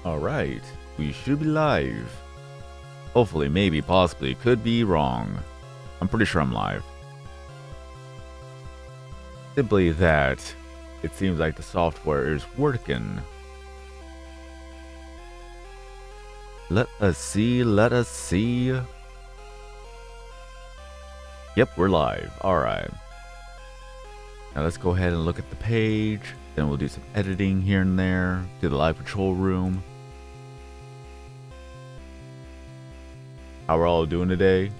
Alright, we should be live. Hopefully, maybe, possibly, could be wrong. I'm pretty sure I'm live. Simply that it seems like the software is working. Let us see, let us see. Yep, we're live. Alright. Now let's go ahead and look at the page. Then we'll do some editing here and there. Do the live control room. How we're all doing today?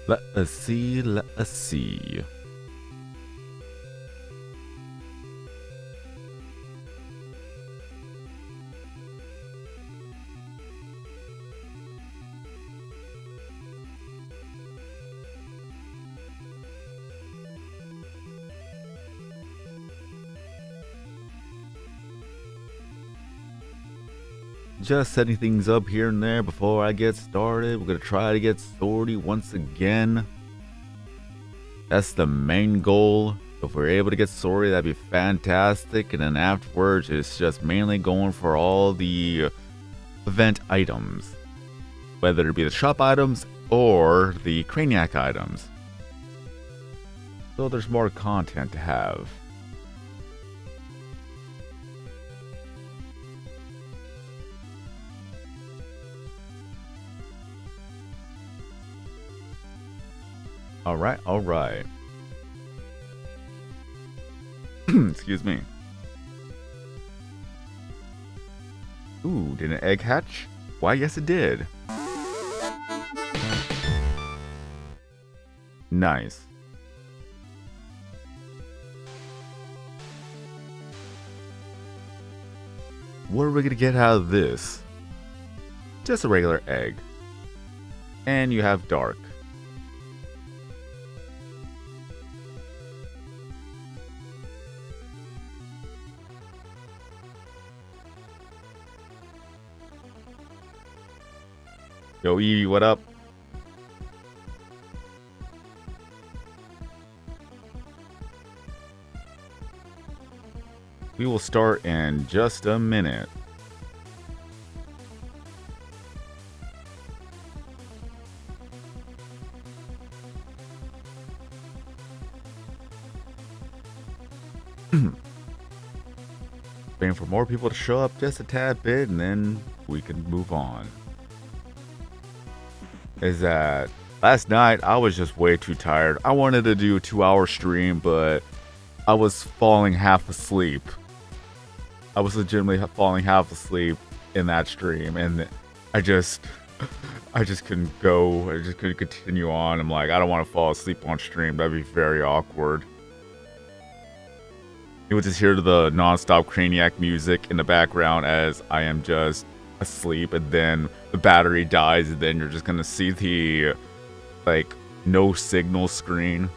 Let us see, let us see. Just setting things up here and there before I get started. We're going to try to get Swordy once again. That's the main goal. If we're able to get Swordy, that'd be fantastic. And then afterwards, it's just mainly going for all the event items. Whether it be the shop items or the Craniac items. So there's more content to have. Alright, alright. Excuse me. Ooh, did an egg hatch? Why, yes it did. Nice. What are we gonna get out of this? Just a regular egg. And you have dark. Yo, Evie, what up? We will start in just a minute. Waiting for more people to show up just a tad bit, and then we can move on. Is that last night I was just way too tired. I wanted to do a 2-hour stream, but I was falling half asleep. I was legitimately falling half asleep in that stream, and I just couldn't go. I just couldn't continue on. I'm like, I don't want to fall asleep on stream. That'd be very awkward. You would just hear the non-stop Craniac music in the background as I am just asleep, and then the battery dies, and then you're just gonna see the like no signal screen.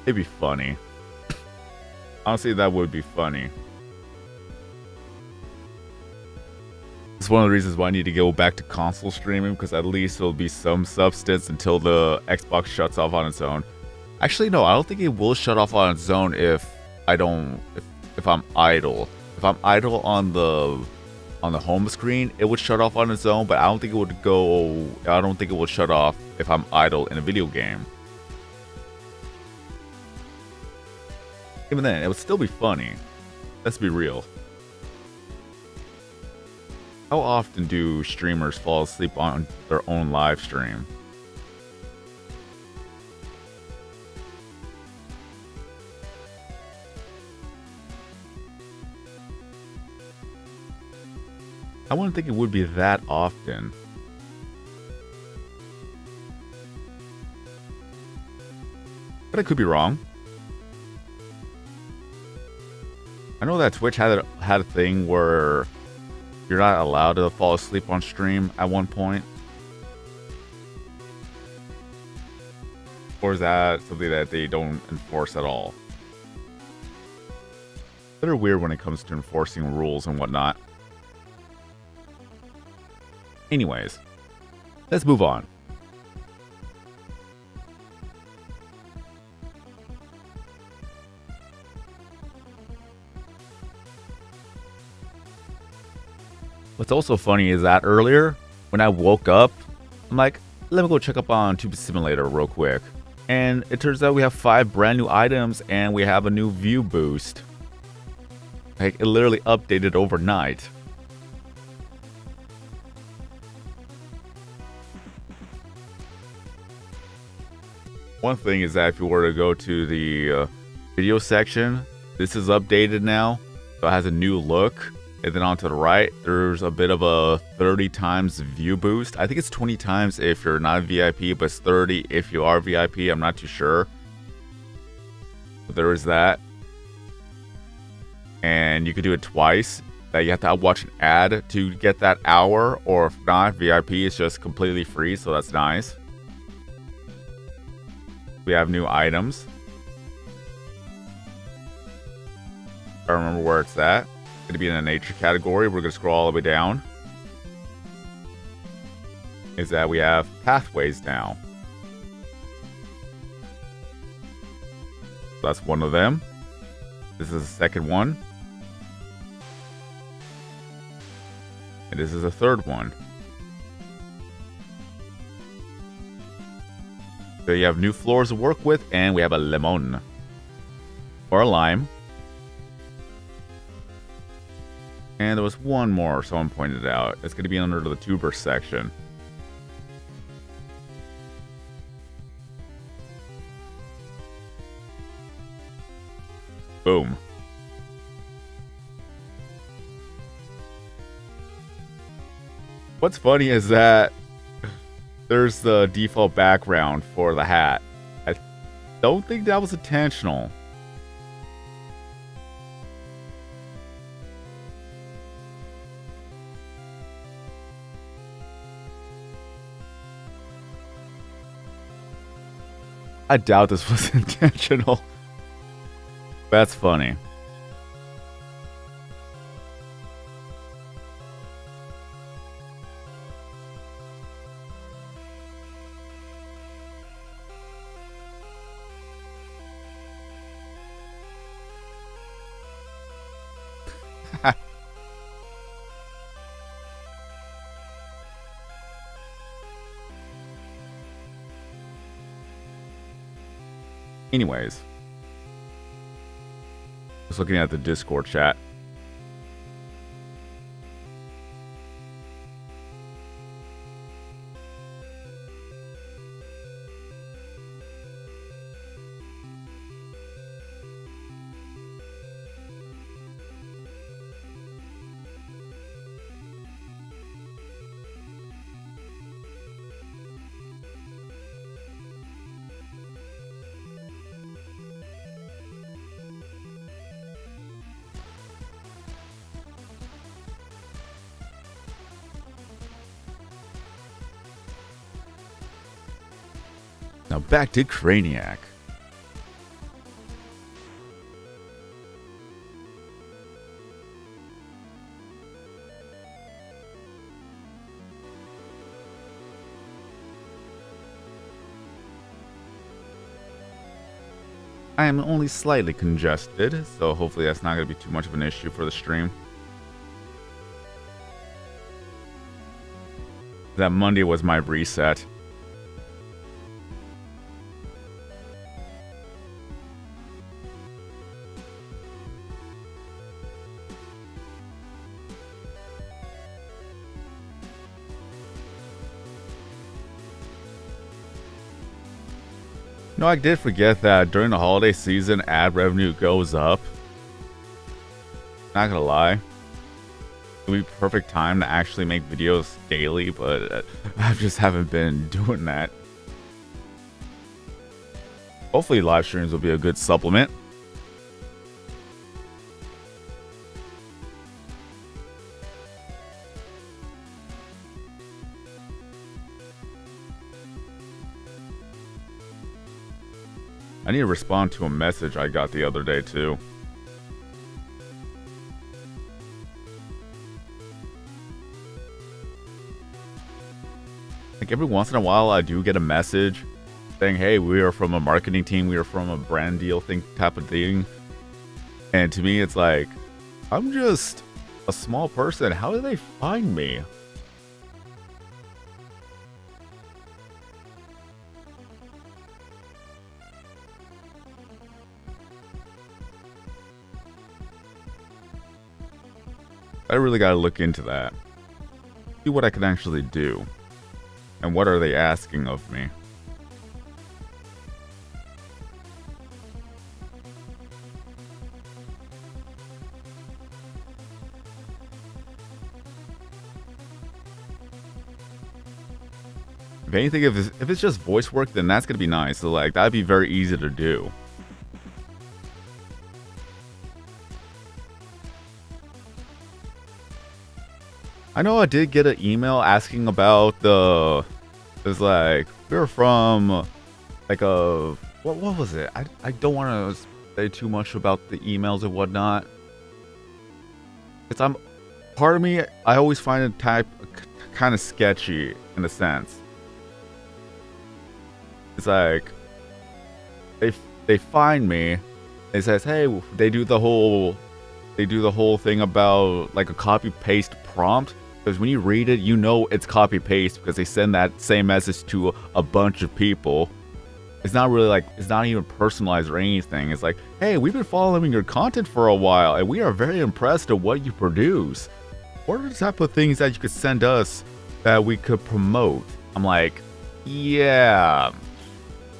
It'd be funny. Honestly, that would be funny. It's one of the reasons why I need to go back to console streaming, because at least it'll be some substance until the Xbox shuts off on its own. Actually, no, I don't think it will shut off on its own if I'm idle. If I'm idle on the home screen, it would shut off on its own, but I don't think it would shut off if I'm idle in a video game. Even then, it would still be funny. Let's be real. How often do streamers fall asleep on their own live stream? I wouldn't think it would be that often. But I could be wrong. I know that Twitch had a thing where you're not allowed to fall asleep on stream at one point. Or is that something that they don't enforce at all? They're weird when it comes to enforcing rules and whatnot. Anyways, let's move on. What's also funny is that earlier, when I woke up, I'm like, let me go check up on Tube Simulator real quick. And it turns out we have 5 brand new items and we have a new view boost. Like, it literally updated overnight. One thing is that if you were to go to the video section, this is updated now. So it has a new look. And then on to the right, there's a bit of a 30 times view boost. I think it's 20 times if you're not a VIP, but it's 30 if you are VIP. I'm not too sure. But there is that. And you could do it twice. That you have to watch an ad to get that hour. Or if not, VIP is just completely free. So that's nice. We have new items. I remember where it's at. Going to be in the nature category. We're going to scroll all the way down. Is that we have pathways now. That's one of them. This is the second one. And this is the third one. So you have new floors to work with, and we have a lemon. Or a lime. And there was one more someone pointed out. It's going to be under the tuber section. Boom. What's funny is that there's the default background for the hat. I don't think that was intentional. I doubt this was intentional. That's funny. Anyways, just looking at the Discord chat. Now back to Craniac. I am only slightly congested, so hopefully that's not going to be too much of an issue for the stream. That Monday was my reset. No, I did forget that during the holiday season, ad revenue goes up. Not gonna lie. It would be perfect time to actually make videos daily, but I just haven't been doing that. Hopefully live streams will be a good supplement. I need to respond to a message I got the other day too. Like every once in a while I do get a message saying, hey, we are from a marketing team, we are from a brand deal thing type of thing. And to me it's like, I'm just a small person. How did they find me? I really gotta look into that. See what I can actually do. And what are they asking of me? If anything, if it's just voice work, then that's gonna be nice. So like that'd be very easy to do. I know I did get an email asking about the. It's like we're from like a what was it? I don't want to say too much about the emails and whatnot. It's part of me. I always find it kind of sketchy in a sense. It's like they find me. It says, hey, they do the whole thing about like a copy paste prompt. Because when you read it, you know it's copy paste because they send that same message to a bunch of people. It's not really like, it's not even personalized or anything. It's like, hey, we've been following your content for a while and we are very impressed at what you produce. What are the type of things that you could send us that we could promote? I'm like, yeah,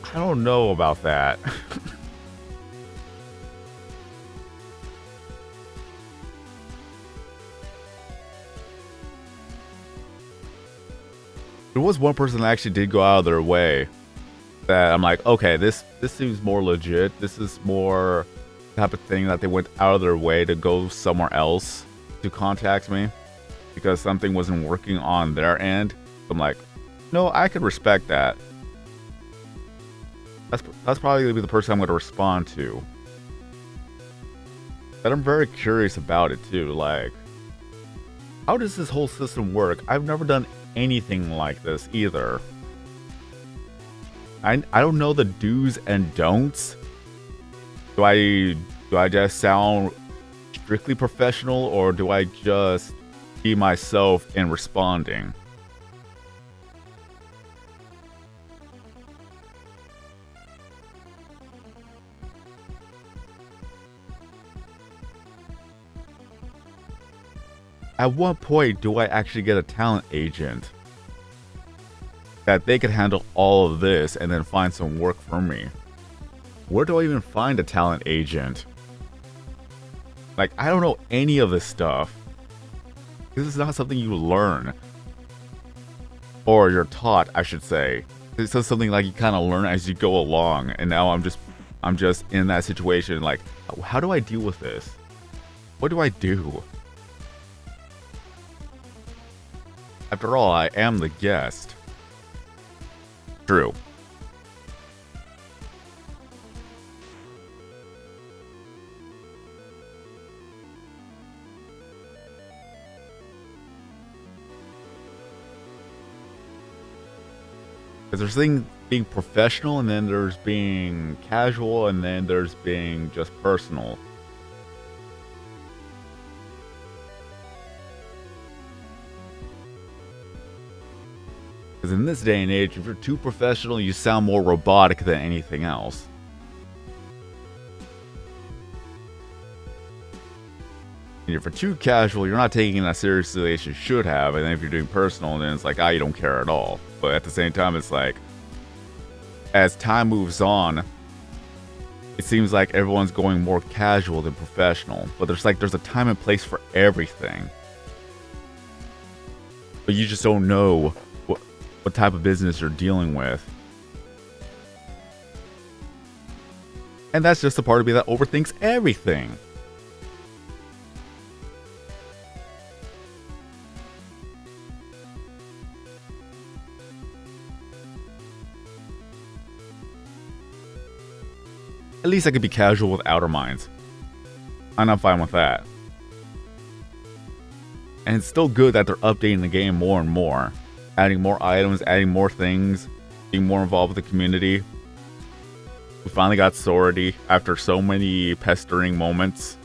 I don't know about that. There was one person that actually did go out of their way that I'm like, okay, this seems more legit. This is more type of thing that they went out of their way to go somewhere else to contact me because something wasn't working on their end. I'm like, no, I could respect that. That's probably gonna be the person I'm gonna respond to. But I'm very curious about it too. Like, how does this whole system work? I've never done anything like this either. I don't know the do's and don'ts. Do I just sound strictly professional or do I just be myself in responding? At what point do I actually get a talent agent that they could handle all of this and then find some work for me? Where do I even find a talent agent? Like, I don't know any of this stuff. This is not something you learn. Or you're taught, I should say. This is something like you kind of learn as you go along. And now I'm just in that situation like, how do I deal with this? What do I do? After all, I am the guest. True. Because there's being professional, and then there's being casual, and then there's being just personal. Because in this day and age, if you're too professional, you sound more robotic than anything else. And if you're too casual, you're not taking it as seriously as you should have. And then if you're doing personal, then it's like, you don't care at all. But at the same time, it's like, as time moves on, it seems like everyone's going more casual than professional. But there's a time and place for everything. But you just don't know what type of business you're dealing with. And that's just the part of me that overthinks everything. At least I could be casual with Outer Minds. And I'm fine with that. And it's still good that they're updating the game more and more. Adding more items, adding more things, being more involved with the community. We finally got Swordy after so many pestering moments.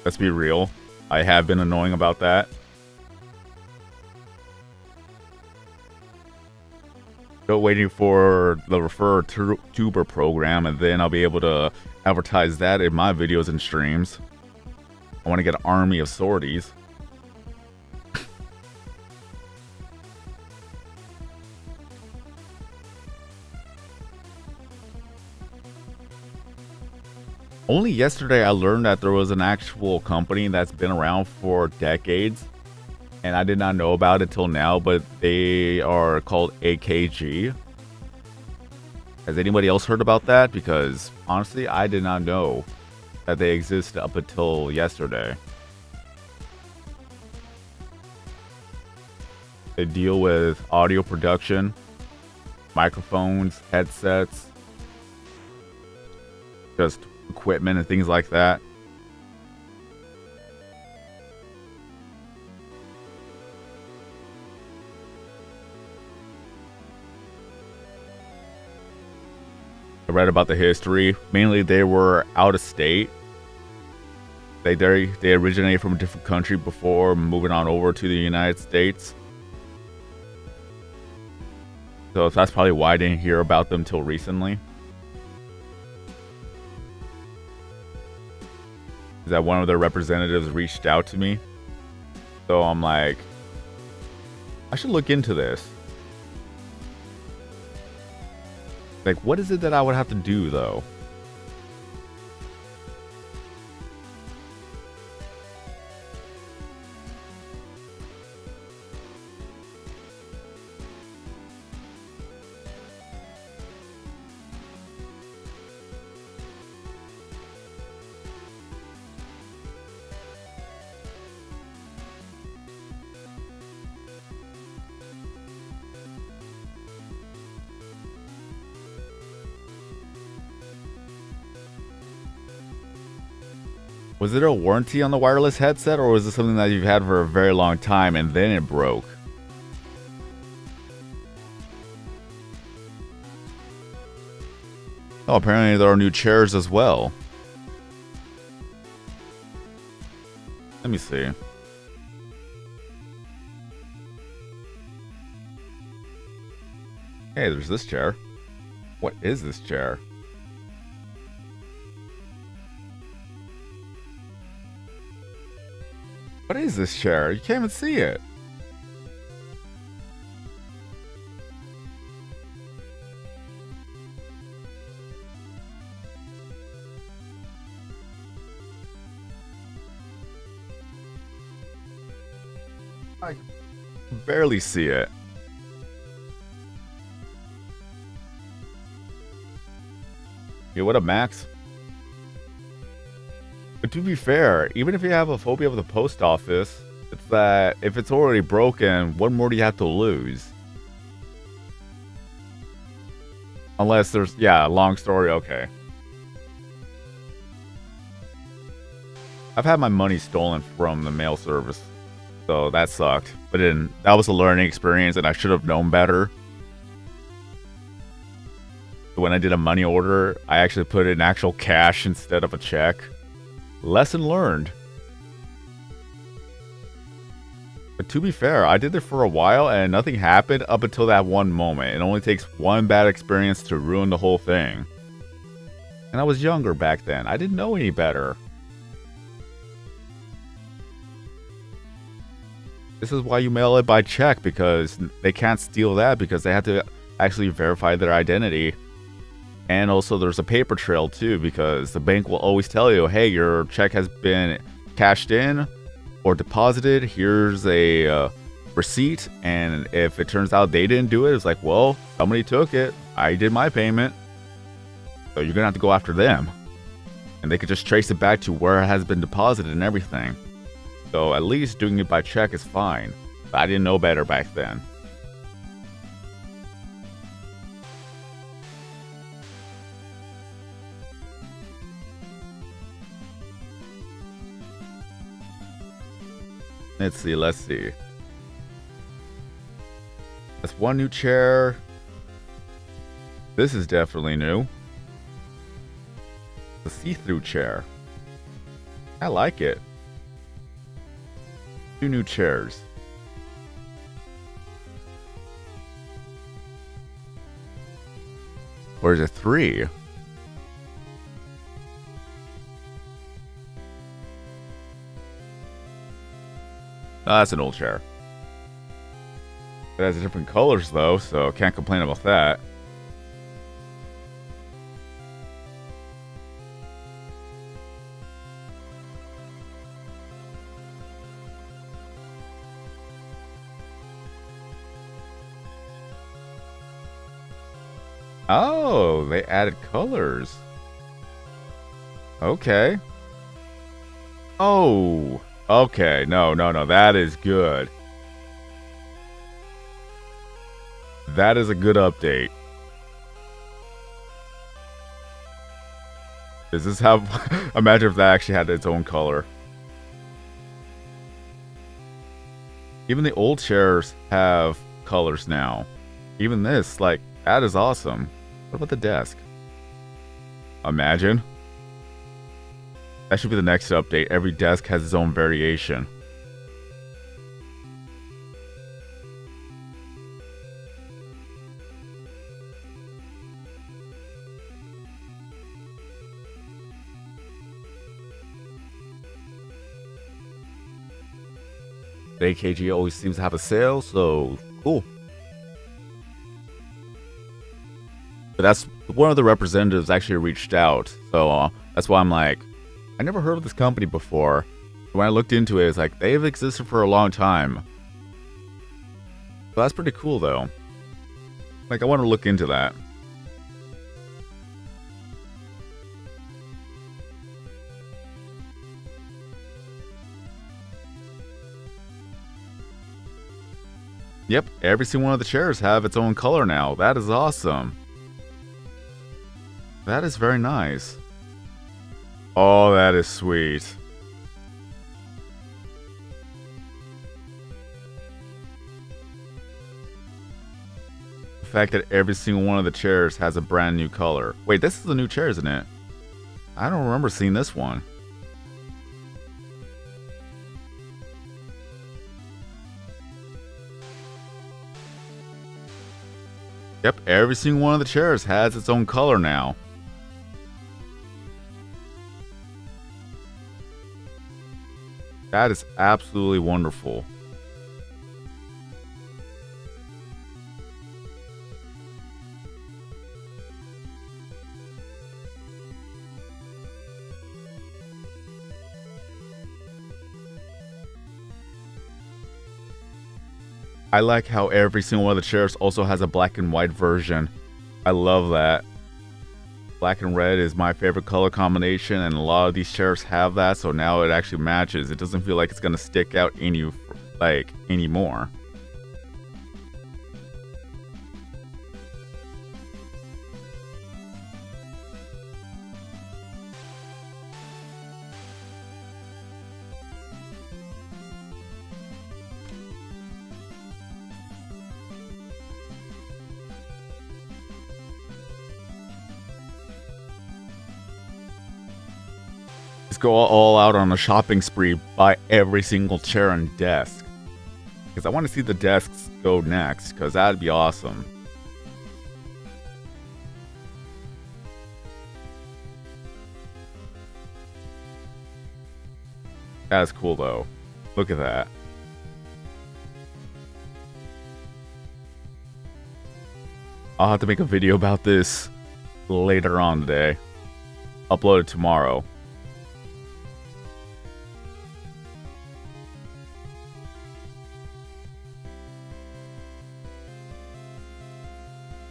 Let's be real. I have been annoying about that. Still waiting for the refer tuber program, and then I'll be able to advertise that in my videos and streams. I want to get an army of Swordys. Only yesterday I learned that there was an actual company that's been around for decades, and I did not know about it till now, but they are called AKG. Has anybody else heard about that? Because honestly, I did not know that they existed up until yesterday. They deal with audio production, microphones, headsets, just equipment and things like that. I read about the history. Mainly they were out of state. They originated from a different country before moving on over to the United States. So that's probably why I didn't hear about them till recently. Is that one of their representatives reached out to me. So I'm like, I should look into this. Like, what is it that I would have to do, though? Was there a warranty on the wireless headset, or was it something that you've had for a very long time and then it broke? Oh, apparently there are new chairs as well. Let me see. Hey, there's this chair. What is this chair? What is this chair? You can't even see it. I can barely see it. Yeah, what up, Max? But to be fair, even if you have a phobia of the post office, it's that if it's already broken, what more do you have to lose? Unless there's, yeah, long story, okay. I've had my money stolen from the mail service, so that sucked. But then that was a learning experience, and I should have known better. When I did a money order, I actually put in actual cash instead of a check. Lesson learned. But to be fair, I did it for a while and nothing happened up until that one moment. It only takes one bad experience to ruin the whole thing. And I was younger back then. I didn't know any better. This is why you mail it by check, because they can't steal that, because they have to actually verify their identity. And also there's a paper trail too, because the bank will always tell you, hey, your check has been cashed in or deposited. Here's a receipt. And if it turns out they didn't do it, it's like, well, somebody took it. I did my payment. So you're going to have to go after them. And they could just trace it back to where it has been deposited and everything. So at least doing it by check is fine. But I didn't know better back then. Let's see. That's one new chair. This is definitely new. The see-through chair. I like it. 2 new chairs. Or is it 3? Oh, that's an old chair. It has different colors though, so can't complain about that. Oh, they added colors. Okay. Oh, okay. No. That is good. That is a good update. Does this have... Imagine if that actually had its own color. Even the old chairs have colors now. Even this, like, that is awesome. What about the desk? Imagine. That should be the next update. Every desk has its own variation. The AKG always seems to have a sale, so cool. But that's one of the representatives actually reached out, so that's why I'm like, I never heard of this company before. When I looked into it, it's like they've existed for a long time. So that's pretty cool, though. Like, I want to look into that. Yep, every single one of the chairs have its own color now. That is awesome. That is very nice. Oh, that is sweet. The fact that every single one of the chairs has a brand new color. Wait, this is a new chair, isn't it? I don't remember seeing this one. Yep, every single one of the chairs has its own color now. That is absolutely wonderful. I like how every single one of the chairs also has a black and white version. I love that. Black and red is my favorite color combination, and a lot of these chairs have that, so now it actually matches. It doesn't feel like it's gonna stick out anymore. Go all out on a shopping spree, buy every single chair and desk. Because I want to see the desks go next, because that'd be awesome. That's cool though. Look at that. I'll have to make a video about this later on today. Upload it tomorrow.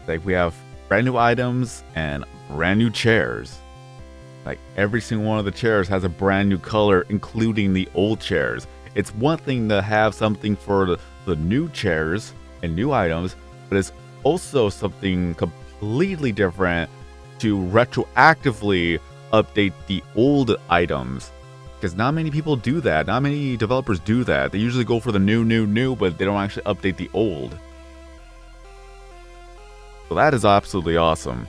Like, we have brand new items and brand new chairs. Like, every single one of the chairs has a brand new color, including the old chairs. It's one thing to have something for the new chairs and new items, but it's also something completely different to retroactively update the old items. Because not many people do that. Not many developers do that. They usually go for the new, but they don't actually update the old. So that is absolutely awesome.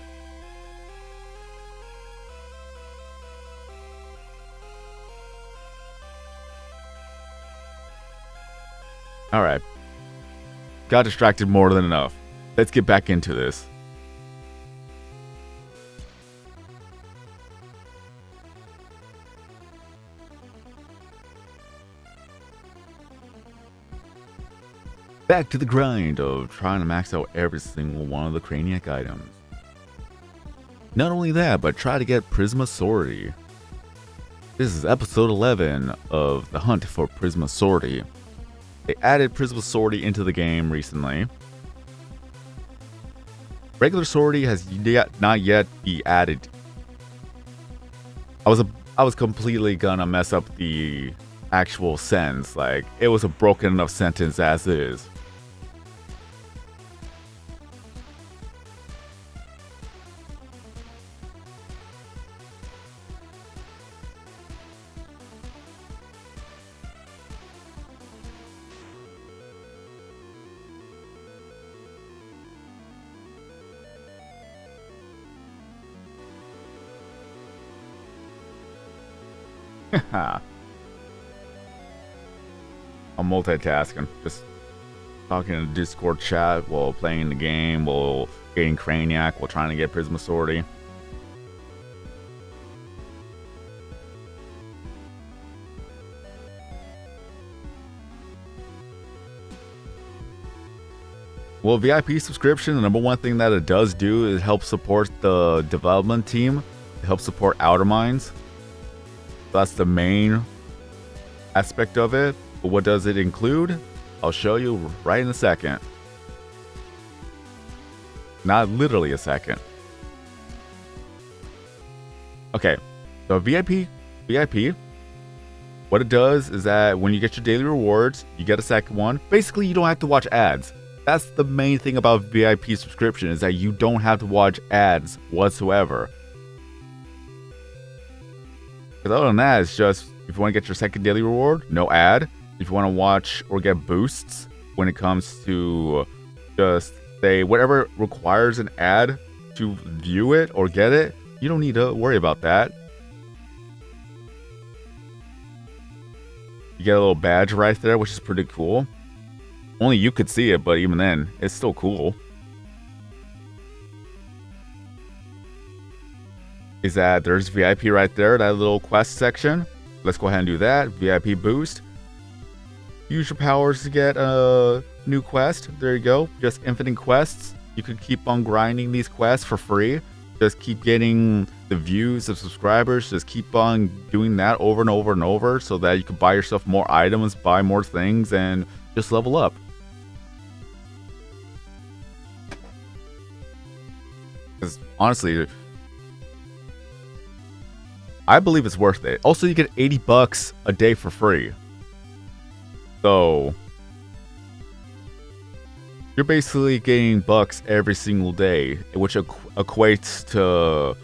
Alright. Got distracted more than enough. Let's get back into this. Back to the grind of trying to max out every single one of the Craniac items. Not only that, but try to get Prisma Swordy. This is episode 11 of the hunt for Prisma Swordy. They added Prisma Swordy into the game recently. Regular Swordy has not yet be added. I was completely gonna mess up the actual sentence. Like, it was a broken enough sentence as is. I'm multitasking, just talking in the Discord chat while playing the game, while getting Craniac, while trying to get Prisma Swordy. Well, VIP subscription, the number one thing that it does do is help support the development team. It helps support Outer Minds. That's the main aspect of it. But what does it include? I'll show you right in a second. Not literally a second. Okay, so VIP, what it does is that when you get your daily rewards, you get a second one. Basically, you don't have to watch ads. That's the main thing about VIP subscription, is that you don't have to watch ads whatsoever. Because other than that, it's just, if you want to get your second daily reward, no ad. If you want to watch or get boosts when it comes to just say whatever requires an ad to view it or get it, you don't need to worry about that. You get a little badge right there, which is pretty cool. Only you could see it, but even then, it's still cool. Is that there's VIP right there, that little quest section. Let's go ahead and do that. VIP boost. Use your powers to get a new quest. There you go. Just infinite quests. You can keep on grinding these quests for free. Just keep getting the views of subscribers. Just keep on doing that over and over and over so that you can buy yourself more items, buy more things, and just level up. Because honestly, I believe it's worth it. Also, you get 80 bucks a day for free. So you're basically getting bucks every single day, which equates to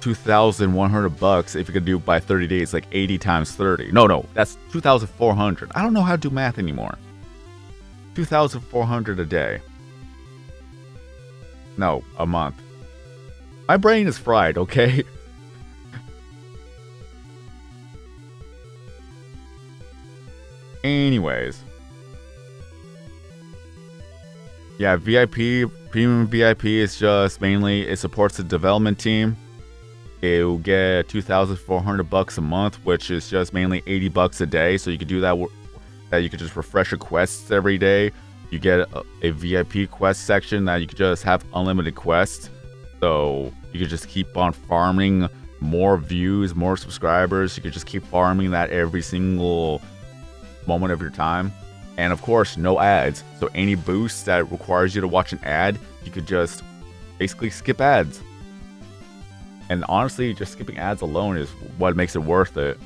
2,100 bucks if you could do it by 30 days, like 80 times 30. No, that's 2,400. I don't know how to do math anymore. 2,400 a day. No, a month. My brain is fried, okay? Anyways. Yeah, VIP, premium VIP is just mainly, it supports the development team. It will get 2,400 bucks a month, which is just mainly 80 bucks a day. So you could do that, you could just refresh your quests every day. You get a VIP quest section that you could just have unlimited quests. So you could just keep on farming more views, more subscribers. You could just keep farming that every single moment of your time. And of course, no ads. So any boost that requires you to watch an ad, you could just basically skip ads. And honestly, just skipping ads alone is what makes it worth it.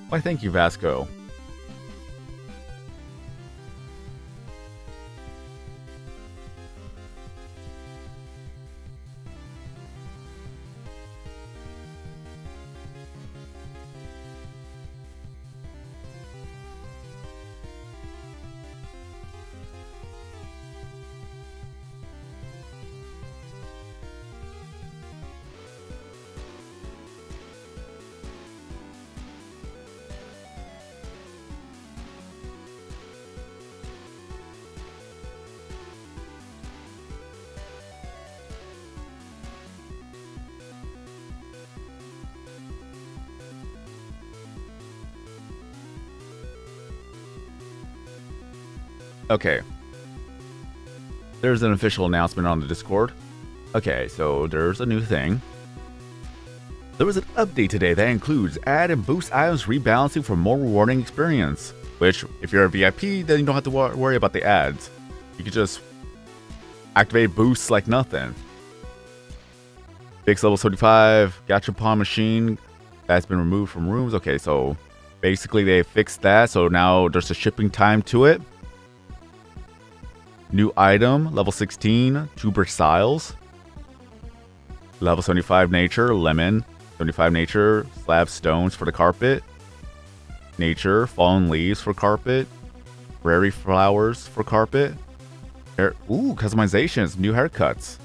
Why, thank you, Vasco. Okay. There's an official announcement on the Discord. Okay, so there's a new thing. There was an update today that includes add and boost items rebalancing for more rewarding experience. Which, if you're a VIP, then you don't have to worry about the ads. You can just activate boosts like nothing. Fix level 75, gachapon machine that's been removed from rooms. Okay, so basically they fixed that, so now there's a shipping time to it. New item, level 16, tuber styles. Level 75 nature, lemon. 75 nature, slab stones for the carpet. Nature, fallen leaves for carpet. Prairie flowers for carpet. Ooh, customizations, new haircuts.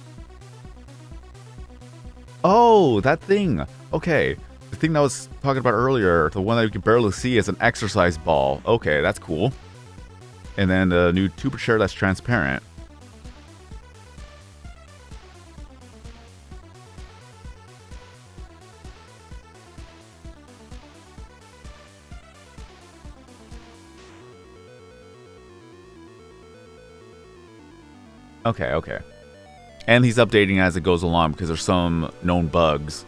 Oh, that thing. Okay, the thing that I was talking about earlier, the one that you can barely see is an exercise ball. Okay, that's cool. And then the new tuber chair that's transparent. Okay. And he's updating as it goes along because there's some known bugs.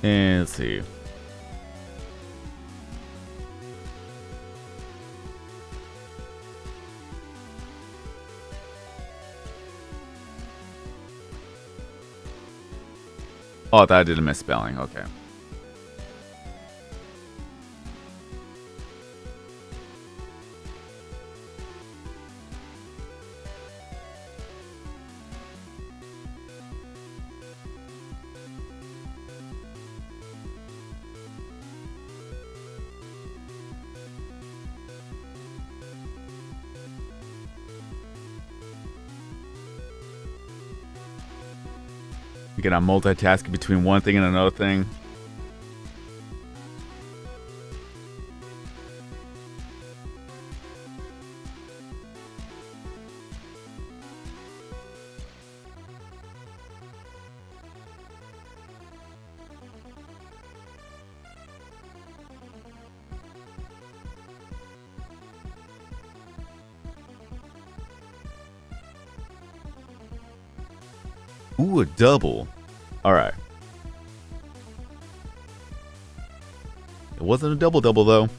And let's see. Oh, that did a misspelling. Okay. Again, I'm multitasking between one thing and another thing. Ooh, a double. Alright. It wasn't a double-double, though.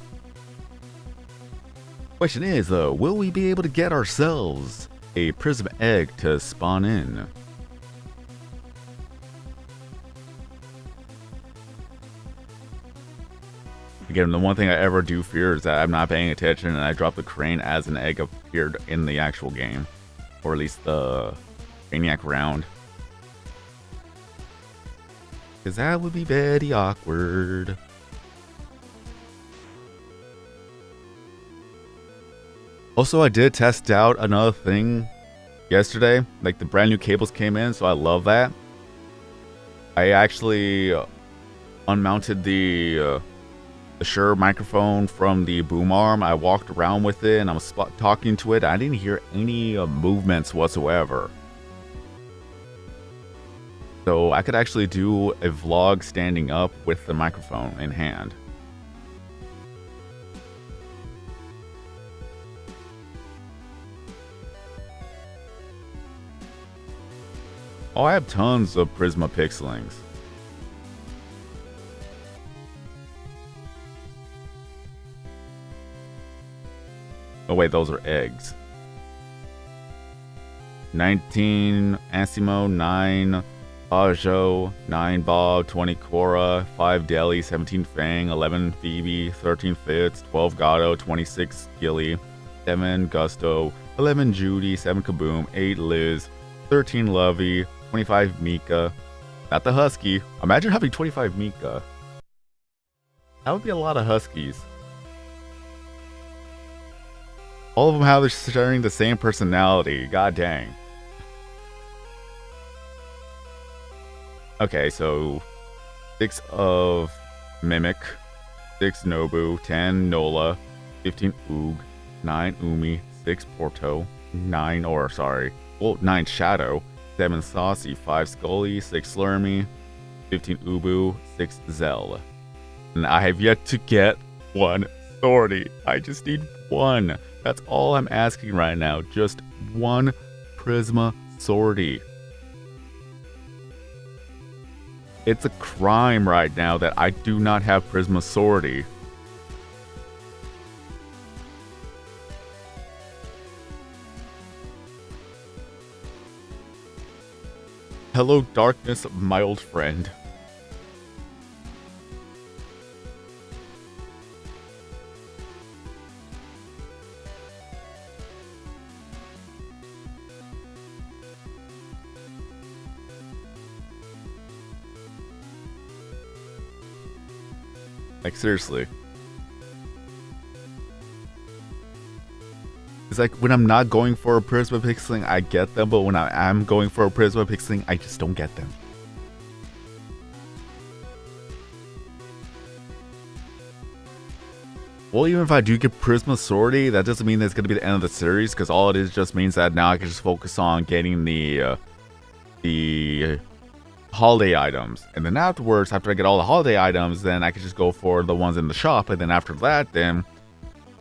Question is, though, will we be able to get ourselves a Prisma egg to spawn in? Again, the one thing I ever do fear is that I'm not paying attention and I drop the crane as an egg appeared in the actual game. Or at least the Maniac round. Because that would be very awkward. Also, I did test out another thing yesterday. Like, the brand new cables came in, so I love that. I actually unmounted the Shure microphone from the boom arm. I walked around with it and I was talking to it. I didn't hear any movements whatsoever. So I could actually do a vlog standing up with the microphone in hand. Oh, I have tons of Prisma pixelings. Oh wait, those are eggs. 19 Asimo, 9 Ajo, 9 Bob, 20 Cora, 5 Deli, 17 Fang, 11 Phoebe, 13 Fitz, 12 Gato, 26 Gilly, 7 Gusto, 11 Judy, 7 Kaboom, 8 Liz, 13 Lovey, 25 Mika. Not the Husky. Imagine having 25 Mika. That would be a lot of Huskies. All of them have sharing the same personality. God dang. Okay, so 6 of Mimic, 6 Nobu, 10 Nola, 15 Oog, 9 Umi, 6 Porto, 9 Shadow, 7 Saucy, 5 Scully, 6 Slurmy, 15 Ubu, 6 Zell. And I have yet to get one Swordy. I just need one. That's all I'm asking right now. Just one Prisma Swordy. It's a crime right now that I do not have Prisma Swordy. Hello, darkness, my old friend. Like, seriously. It's like, when I'm not going for a Prisma Pixeling, I get them, but when I am going for a Prisma Pixeling, I just don't get them. Well, even if I do get Prisma Swordy, that doesn't mean that's going to be the end of the series, because all it is just means that now I can just focus on getting the holiday items, and then afterwards, after I get all the holiday items, then I can just go for the ones in the shop, and then after that, then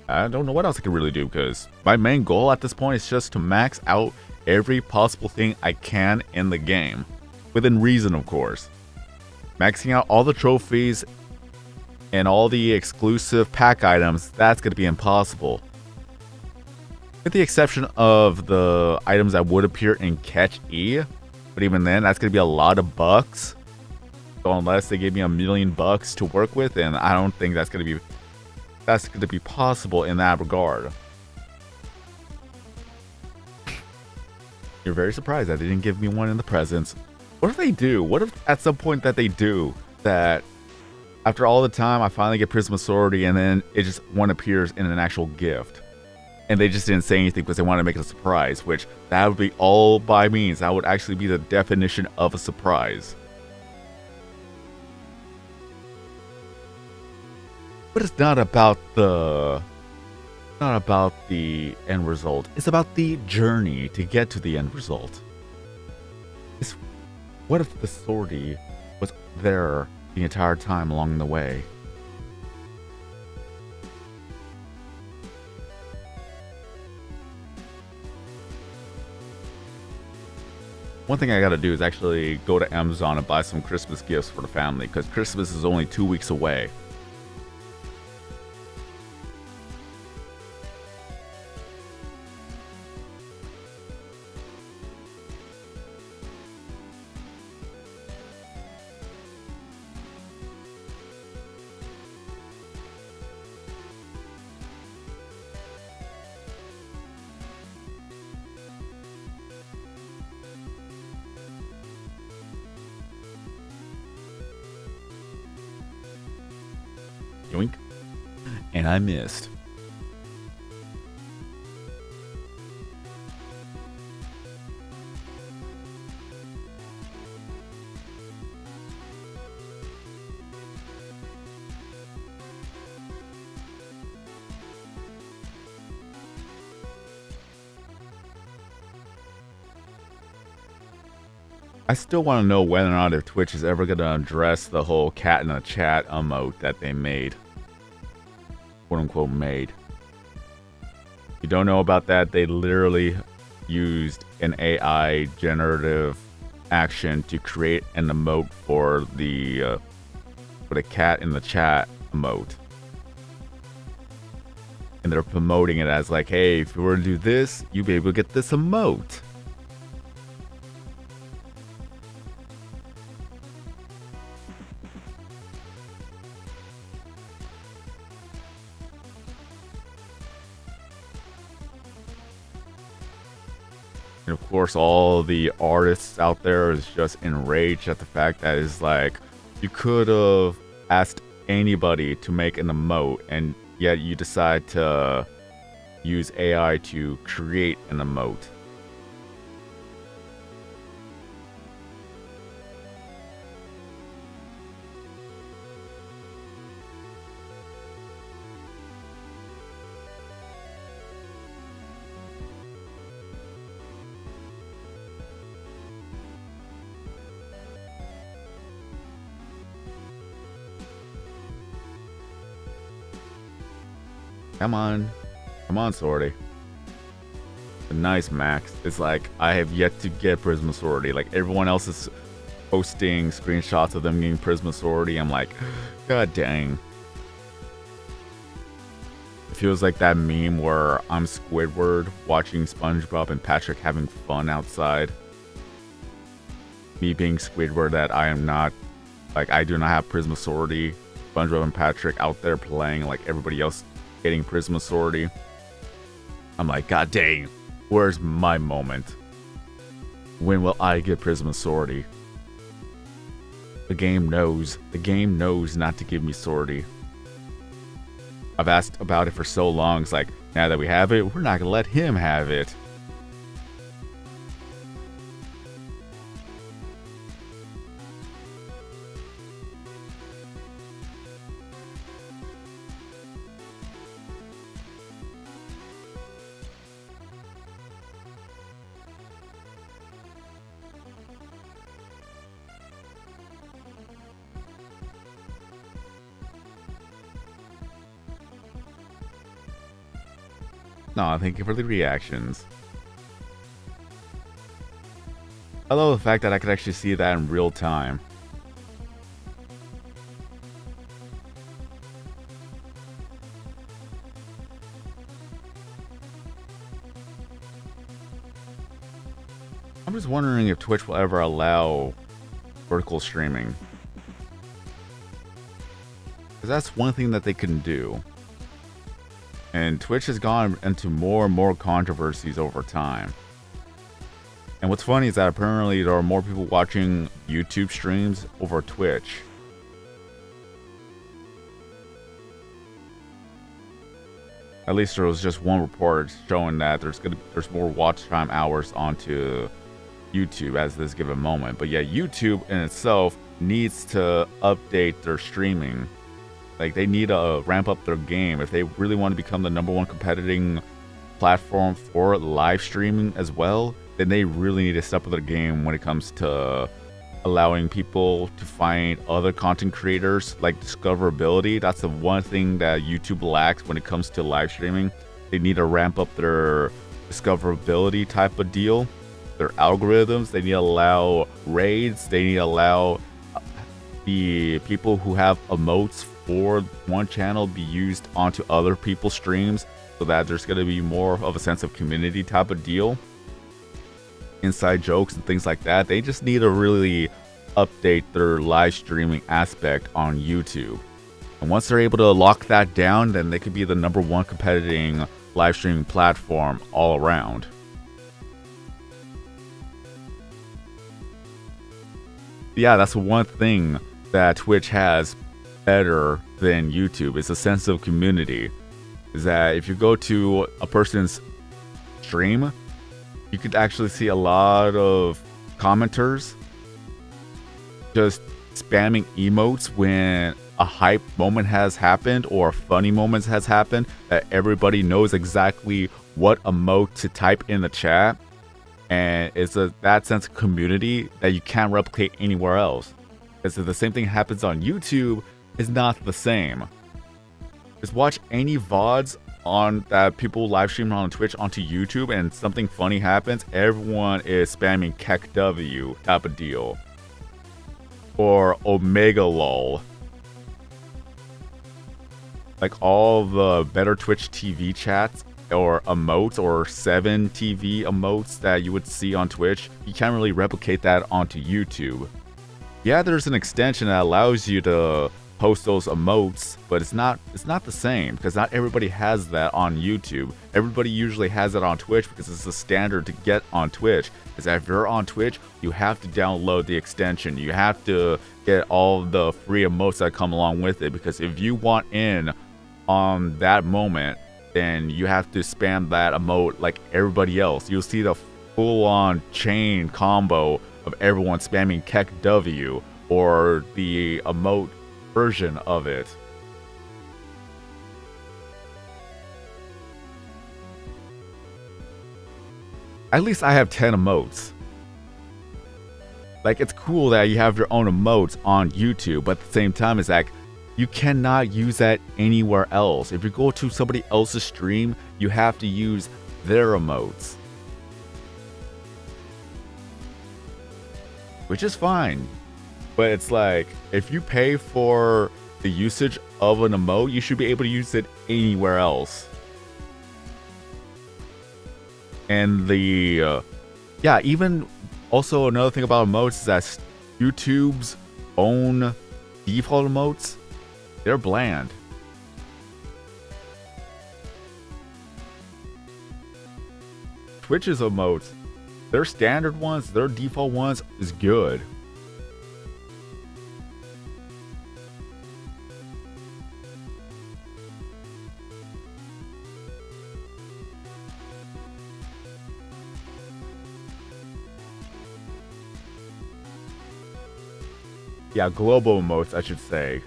I don't know what else I can really do, because my main goal at this point is just to max out every possible thing I can in the game, within reason, of course. Maxing out all the trophies and all the exclusive pack items, that's going to be impossible. With the exception of the items that would appear in Catch E, but even then, that's going to be a lot of bucks. So unless they give me $1 million to work with, and I don't think that's going to be possible in that regard. You're very surprised that they didn't give me one in the presents. What if they do? What if at some point that they do that after all the time I finally get Prisma Swordy and then it just one appears in an actual gift? And they just didn't say anything because they wanted to make it a surprise, which that would be all by means. That would actually be the definition of a surprise. But it's not about the end result. It's about the journey to get to the end result. What if the Swordy was there the entire time along the way? One thing I gotta do is actually go to Amazon and buy some Christmas gifts for the family, because Christmas is only 2 weeks away. Yoink. And I missed. I still want to know whether or not if Twitch is ever going to address the whole cat in the chat emote that they made. Quote unquote made. If you don't know about that, they literally used an AI generative action to create an emote for the cat in the chat emote. And they're promoting it as like, hey, if you were to do this, you'll be able to get this emote. And of course, all the artists out there is just enraged at the fact that it's like, you could have asked anybody to make an emote, and yet you decide to use AI to create an emote. Come on, Swordy. Nice, Max. It's like I have yet to get Prisma Swordy. Like everyone else is posting screenshots of them getting Prisma Swordy. I'm like, god dang. It feels like that meme where I'm Squidward watching SpongeBob and Patrick having fun outside. Me being Squidward, that I am not, like, I do not have Prisma Swordy. SpongeBob and Patrick out there playing like everybody else getting Prisma Swordy. I'm like, god dang, where's my moment? When will I get Prisma Swordy? The game knows not to give me Swordy. I've asked about it for so long. It's like, now that we have it, we're not gonna let him have it. No, thank you for the reactions. I love the fact that I could actually see that in real time. I'm just wondering if Twitch will ever allow vertical streaming. Because that's one thing that they can do. And Twitch has gone into more and more controversies over time. And what's funny is that apparently there are more people watching YouTube streams over Twitch. At least there was just one report showing that there's more watch time hours onto YouTube at this given moment. But yeah, YouTube in itself needs to update their streaming. Like, they need to ramp up their game. If they really want to become the #1 competing platform for live streaming as well, then they really need to step up their game when it comes to allowing people to find other content creators, like discoverability. That's the one thing that YouTube lacks when it comes to live streaming. They need to ramp up their discoverability type of deal, their algorithms. They need to allow raids. They need to allow the people who have emotes for one channel be used onto other people's streams, so that there's going to be more of a sense of community type of deal, inside jokes and things like that. They just need to really update their live streaming aspect on YouTube, and once they're able to lock that down, then they could be the #1 competing live streaming platform all around. Yeah, that's one thing that Twitch has better than YouTube. It's a sense of community. Is that if you go to a person's stream, you could actually see a lot of commenters just spamming emotes when a hype moment has happened or a funny moment has happened, that everybody knows exactly what emote to type in the chat. And it's that sense of community that you can't replicate anywhere else. Because if the same thing happens on YouTube, it's not the same. Just watch any VODs on that people live stream on Twitch onto YouTube, and something funny happens, everyone is spamming KEKW type of deal. Or Omega lol. Like all the better Twitch TV chats or emotes or 7 TV emotes that you would see on Twitch, you can't really replicate that onto YouTube. Yeah, there's an extension that allows you to post those emotes, but it's not the same, because not everybody has that on YouTube. Everybody usually has it on Twitch because it's the standard to get on Twitch. Is that if you're on Twitch, you have to download the extension. You have to get all the free emotes that come along with it, because if you want in on that moment, then you have to spam that emote like everybody else. You'll see the full-on chain combo of everyone spamming Kek W or the emote version of it. At least I have 10 emotes. Like, it's cool that you have your own emotes on YouTube, but at the same time, it's like, you cannot use that anywhere else. If you go to somebody else's stream, you have to use their emotes. Which is fine. But it's like, if you pay for the usage of an emote, you should be able to use it anywhere else. And the, yeah, even also another thing about emotes is that YouTube's own default emotes, they're bland. Twitch's emotes, their standard ones, their default ones is good. Yeah, global emotes, I should say.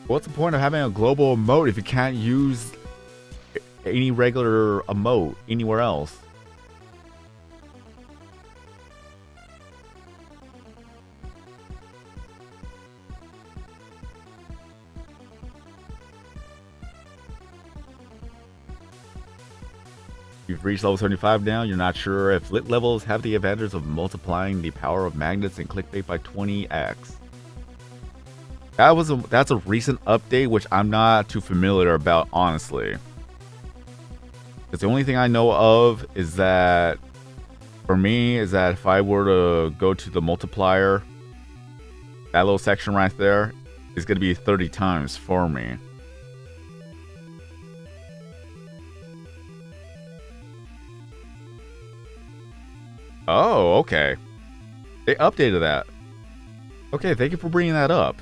What's the point of having a global emote if you can't use any regular emote anywhere else? You've reached level 75 now. You're not sure if lit levels have the advantage of multiplying the power of magnets and clickbait by 20x. That's a recent update, which I'm not too familiar about, honestly. Because the only thing I know of is that, for me, is that if I were to go to the multiplier, that little section right there is going to be 30 times for me. Oh, okay. They updated that. Okay, thank you for bringing that up.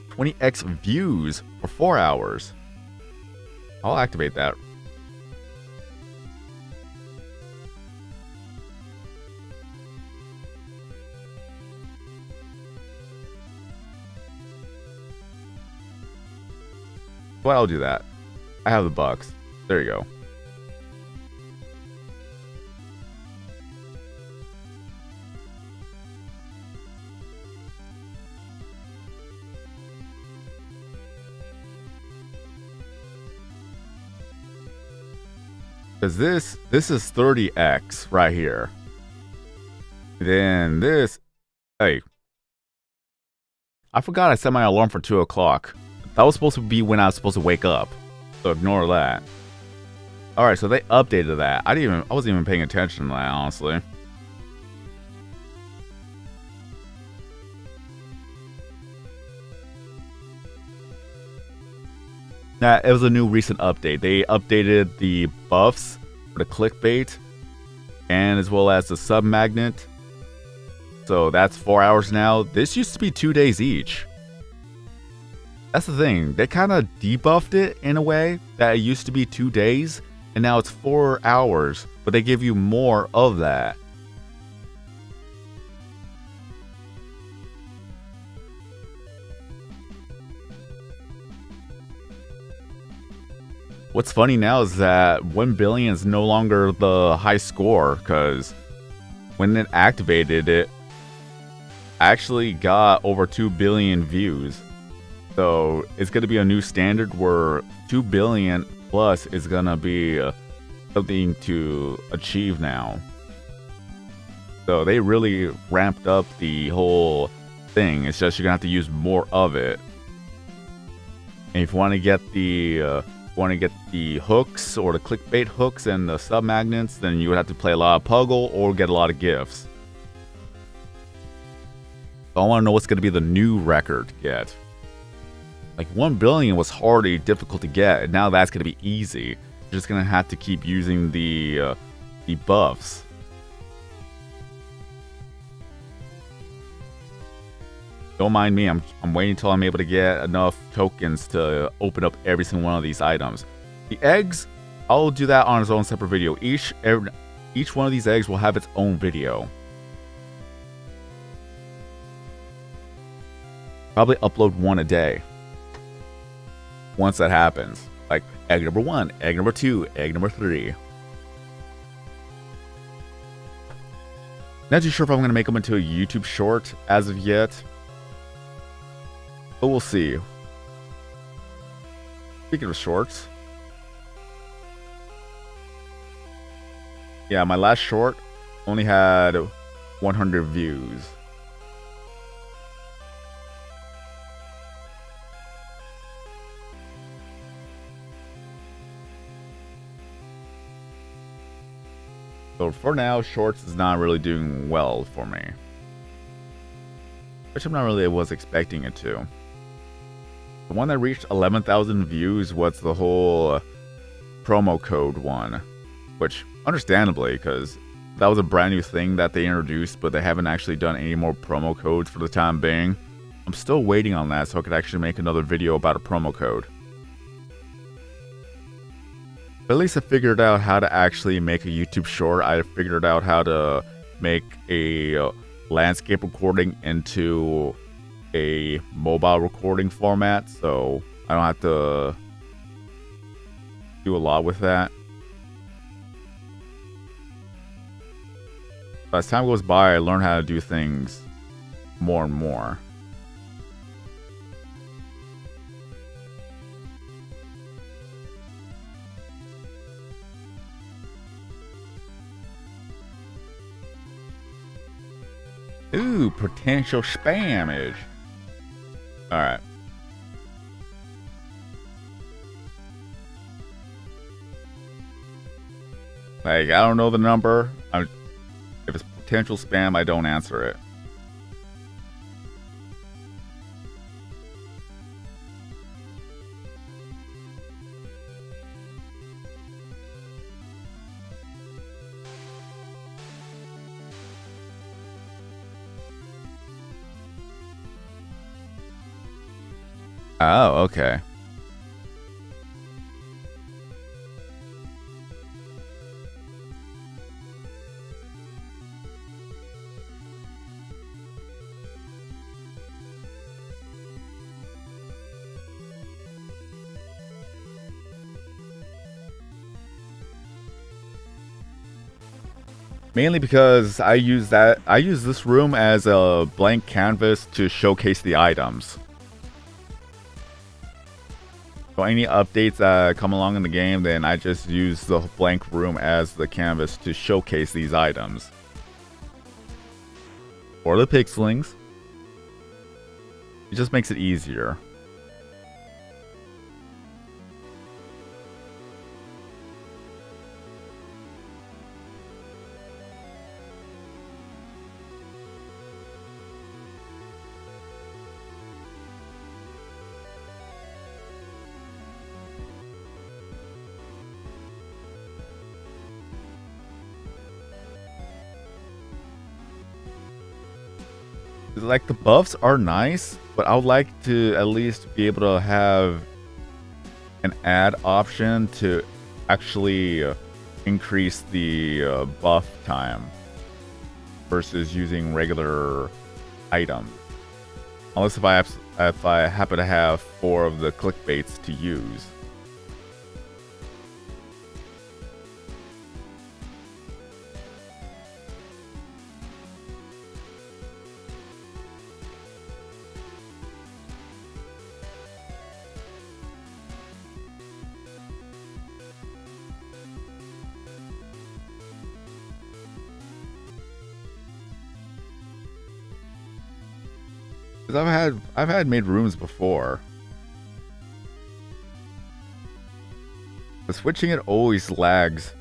20x views for 4 hours. I'll activate that. Well, I'll do that. I have the bucks. There you go. Because this is 30x right here. Then this, hey, I forgot I set my alarm for 2 o'clock. That was supposed to be when I was supposed to wake up. So ignore that. Alright, so they updated that. I wasn't even paying attention to that, honestly. Nah, it was a new recent update. They updated the buffs for the clickbait and as well as the sub-magnet. So that's 4 hours now. This used to be 2 days each. That's the thing. They kind of debuffed it in a way that it used to be 2 days and now it's 4 hours, but they give you more of that. What's funny now is that 1 billion is no longer the high score, because when it activated, it actually got over 2 billion views. So it's going to be a new standard where 2 billion plus is going to be something to achieve now. So they really ramped up the whole thing. It's just you're going to have to use more of it. And if you want to get the hooks or the clickbait hooks and the sub magnets, then you would have to play a lot of Puggle or get a lot of gifts. So I want to know what's going to be the new record to get. Like 1 billion was hardly difficult to get, and now that's going to be easy. You're just going to have to keep using the buffs. Don't mind me. I'm waiting until I'm able to get enough tokens to open up every single one of these items. The eggs, I'll do that on its own separate video. Each one of these eggs will have its own video. Probably upload one a day. Once that happens. Like egg number 1, egg number 2, egg number 3. Not too sure if I'm going to make them into a YouTube short as of yet. But we'll see. Speaking of shorts. Yeah, my last short only had 100 views. So for now, shorts is not really doing well for me. Which I'm not really was expecting it to. The one that reached 11,000 views was the whole promo code one. Which, understandably, because that was a brand new thing that they introduced, but they haven't actually done any more promo codes for the time being. I'm still waiting on that so I could actually make another video about a promo code. But at least I figured out how to actually make a YouTube short. I figured out how to make a landscape recording into a mobile recording format, so I don't have to do a lot with that. But as time goes by, I learn how to do things more and more. Ooh, potential spamage. Alright. Like, I don't know the number. If it's potential spam, I don't answer it. Oh, okay. Mainly because I use this room as a blank canvas to showcase the items. So any updates that come along in the game, then I just use the blank room as the canvas to showcase these items. Or the pixelings. It just makes it easier. Like, the buffs are nice, but I would like to at least be able to have an add option to actually increase the buff time versus using regular items. Unless if I happen to have 4 of the clickbaits to use. Because I've had made rooms before. But switching it always lags.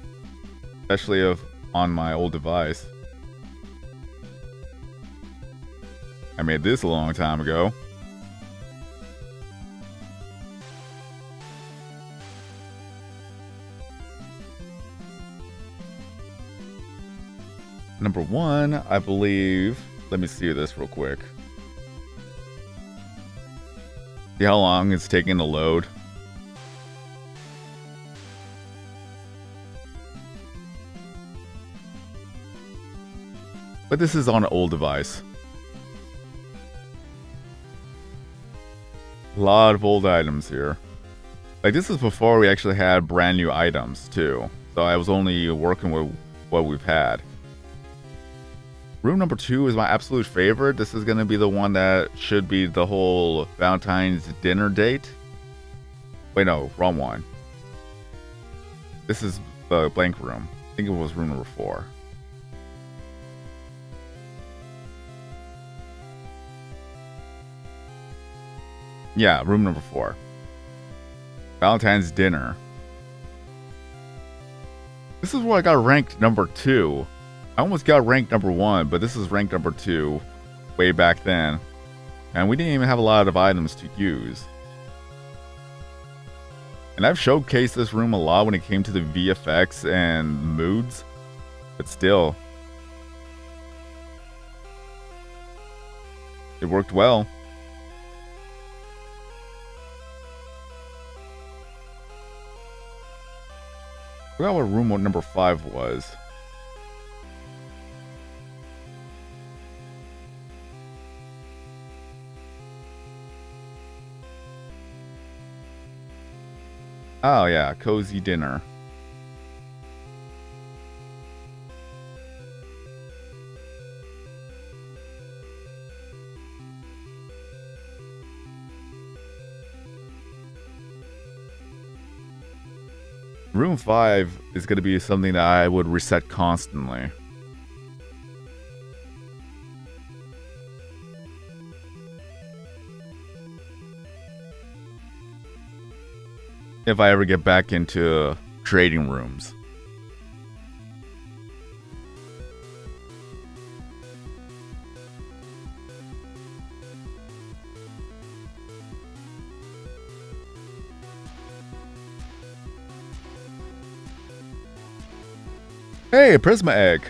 Especially on my old device. I made this a long time ago. Number 1, I believe... Let me see this real quick. See how long it's taking to load? But this is on an old device. A lot of old items here. Like, this is before we actually had brand new items, too. So I was only working with what we've had. Room number 2 is my absolute favorite. This is going to be the one that should be the whole Valentine's dinner date. Wait, no, wrong one. This is the blank room. I think it was room number 4. Yeah, room number 4. Valentine's dinner. This is where I got ranked number 2. I almost got ranked number 1, but this is ranked number 2 way back then. And we didn't even have a lot of items to use. And I've showcased this room a lot when it came to the VFX and moods. But still, it worked well. I forgot what room number 5 was. Oh yeah, cozy dinner. Room 5 is going to be something that I would reset constantly. If I ever get back into trading rooms. Hey, Prisma egg.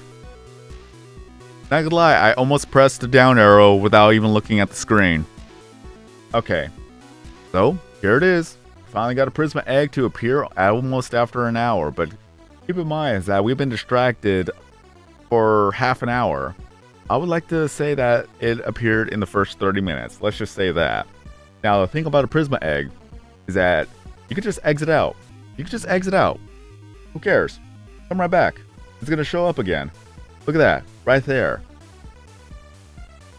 Not gonna lie, I almost pressed the down arrow without even looking at the screen. Okay, so here it is. Finally got a Prisma egg to appear almost after an hour, but keep in mind that we've been distracted for half an hour. I would like to say that it appeared in the first 30 minutes. Let's just say that. Now, the thing about a Prisma egg is that you can just exit out. You can just exit out. Who cares? Come right back. It's going to show up again. Look at that. Right there.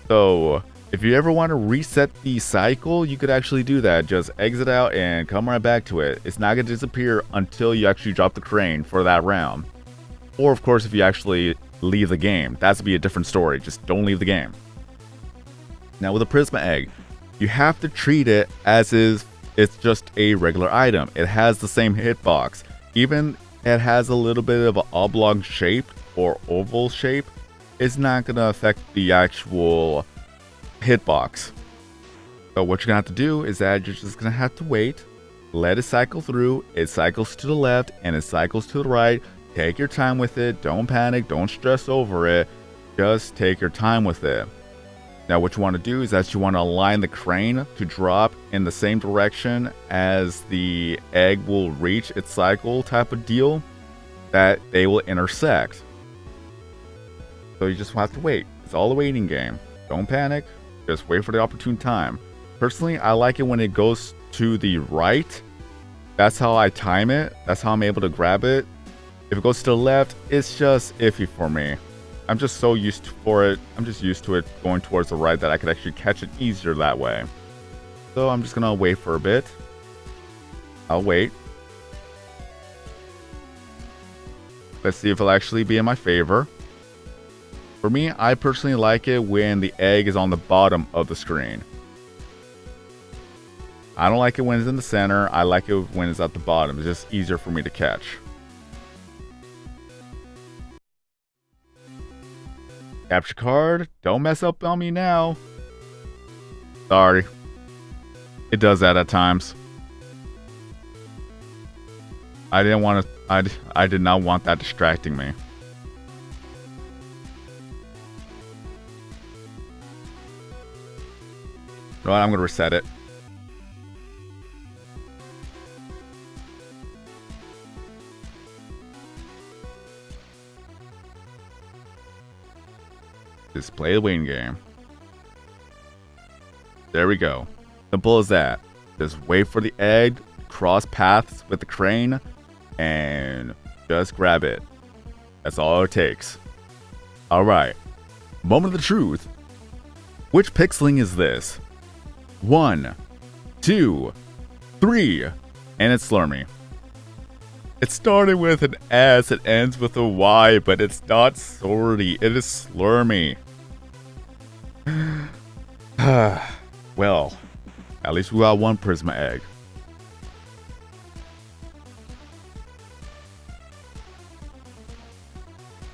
So, if you ever want to reset the cycle, you could actually do that. Just exit out and come right back to it. It's not going to disappear until you actually drop the crane for that round. Or, of course, if you actually leave the game. That's be a different story. Just don't leave the game. Now, with a Prisma egg, you have to treat it as is it's just a regular item. It has the same hitbox. Even it has a little bit of an oblong shape or oval shape. It's not going to affect the actual hitbox. So what you're going to have to do is that you're just going to have to wait. Let it cycle through. It cycles to the left and it cycles to the right. Take your time with it. Don't panic. Don't stress over it. Just take your time with it. Now what you want to do is that you want to align the crane to drop in the same direction as the egg will reach its cycle type of deal, that they will intersect. So you just have to wait. It's all a waiting game. Don't panic. Just wait for the opportune time. Personally, I like it when it goes to the right. That's how I time it. That's how I'm able to grab it. If it goes to the left, it's just iffy for me. I'm just so used for it. I'm just used to it going towards the right that I could actually catch it easier that way. So I'm just gonna wait for a bit. I'll wait. Let's see if it'll actually be in my favor. For me, I personally like it when the egg is on the bottom of the screen. I don't like it when it's in the center. I like it when it's at the bottom. It's just easier for me to catch. Capture card. Don't mess up on me now. Sorry. It does that at times. I didn't want to. I did not want that distracting me. Right, I'm gonna reset it. Just play the waiting game. There we go. Simple as that. Just wait for the egg, cross paths with the crane, and just grab it. That's all it takes. Alright. Moment of the truth. Which pixeling is this? 1, 2, 3, and it's Slurmy. It started with an S, it ends with a Y, but it's not Swordy, it is Slurmy. Well, at least we got one Prisma egg.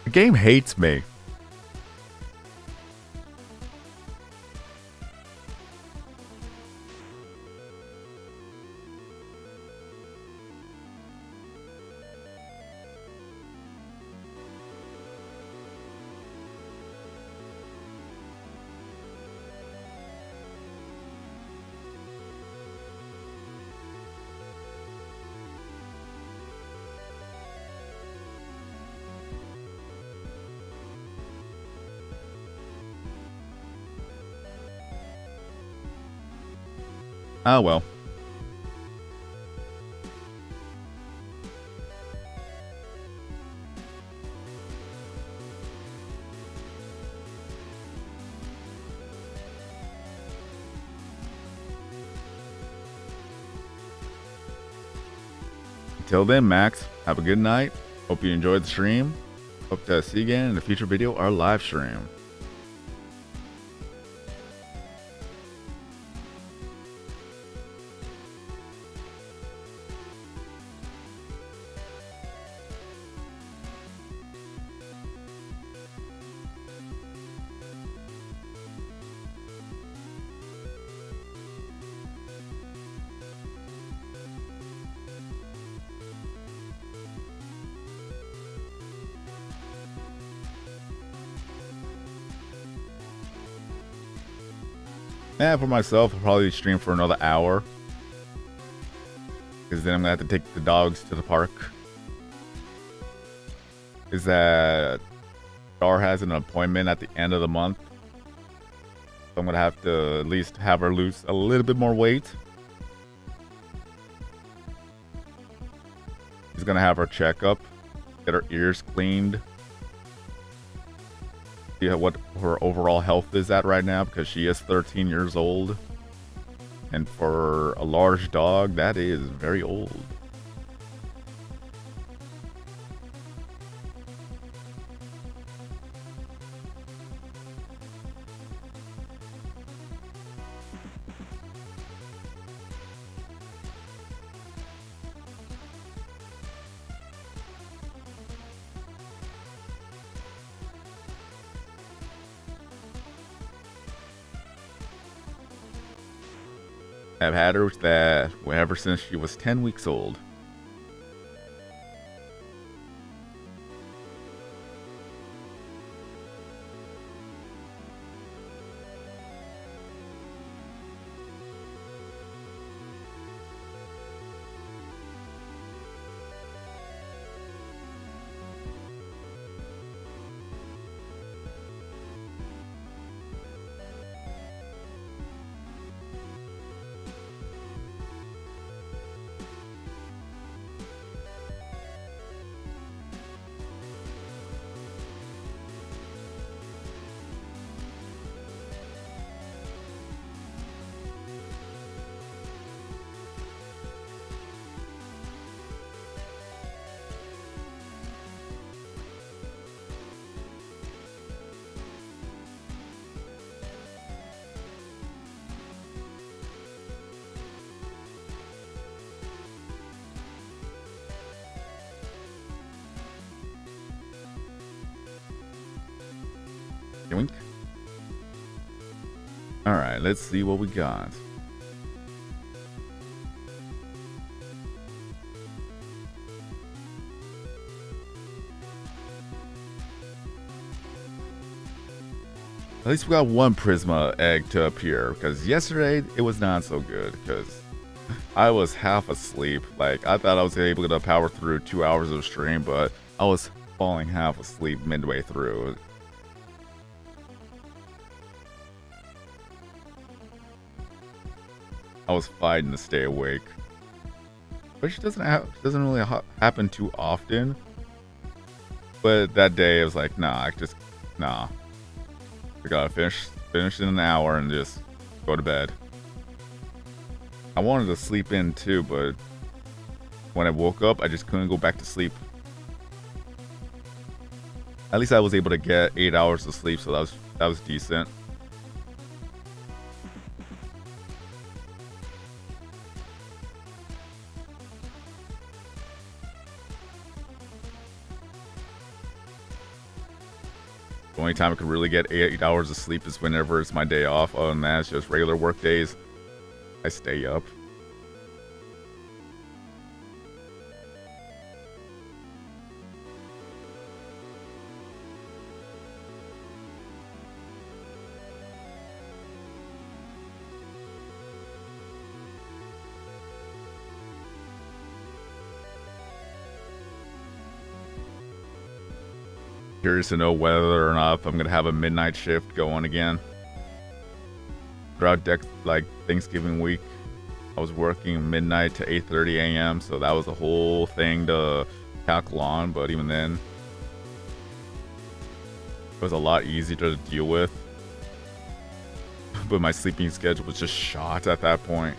The game hates me. Ah, well. Until then, Max, have a good night. Hope you enjoyed the stream. Hope to see you again in a future video or live stream. And for myself, I'll probably stream for another hour. Because then I'm going to have to take the dogs to the park. Is that Star has an appointment at the end of the month. So I'm going to have to at least have her lose a little bit more weight. He's going to have her check up. Get her ears cleaned. See what her overall health is at right now, because she is 13 years old, and for a large dog that is very old. I've had her that ever since she was 10 weeks old. Yoink. Alright, let's see what we got. At least we got one Prisma egg to appear, because yesterday it was not so good, because I was half asleep. Like, I thought I was able to power through 2 hours of stream, but I was falling half asleep midway through. I was fighting to stay awake, which doesn't really happen too often. But that day, I was like, nah, nah. I gotta finish in an hour and just go to bed. I wanted to sleep in too, but when I woke up, I just couldn't go back to sleep. At least I was able to get 8 hours of sleep, so that was decent. The only time I could really get 8 hours of sleep is whenever it's my day off. Other than that, it's just regular work days. I stay up. Curious to know whether or not I'm gonna have a midnight shift going again. Throughout Thanksgiving week, I was working midnight to 8:30 a.m. So that was a whole thing to tackle on. But even then, it was a lot easier to deal with. But my sleeping schedule was just shot at that point.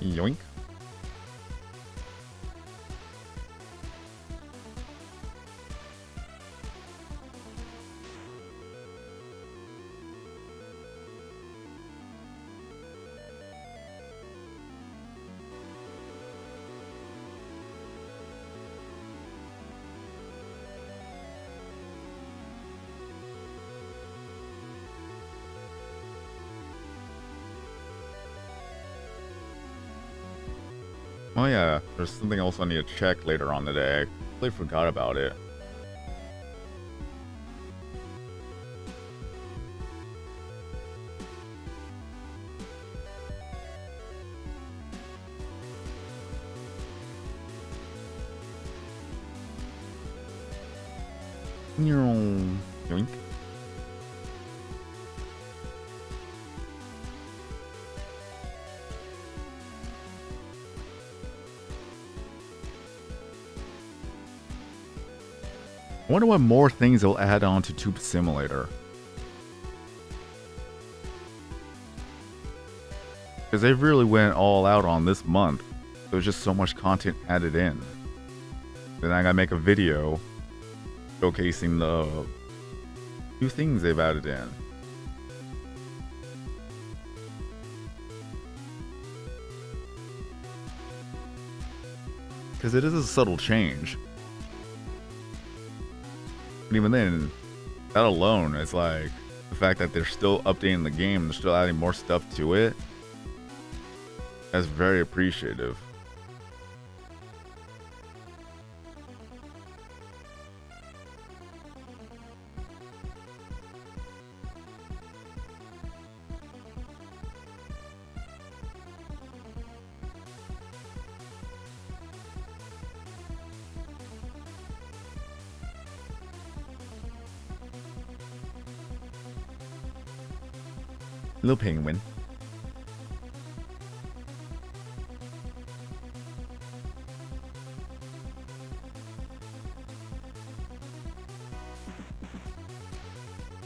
Yoink. Oh yeah, there's something else I need to check later on today. I completely forgot about it. Yoink. I wonder what more things they'll add on to Tube Simulator. Because they really went all out on this month. There's just so much content added in. Then I gotta make a video showcasing the new things they've added in. Because it is a subtle change. But even then, that alone is like the fact that they're still updating the game, they're still adding more stuff to it. That's very appreciative. Little penguin.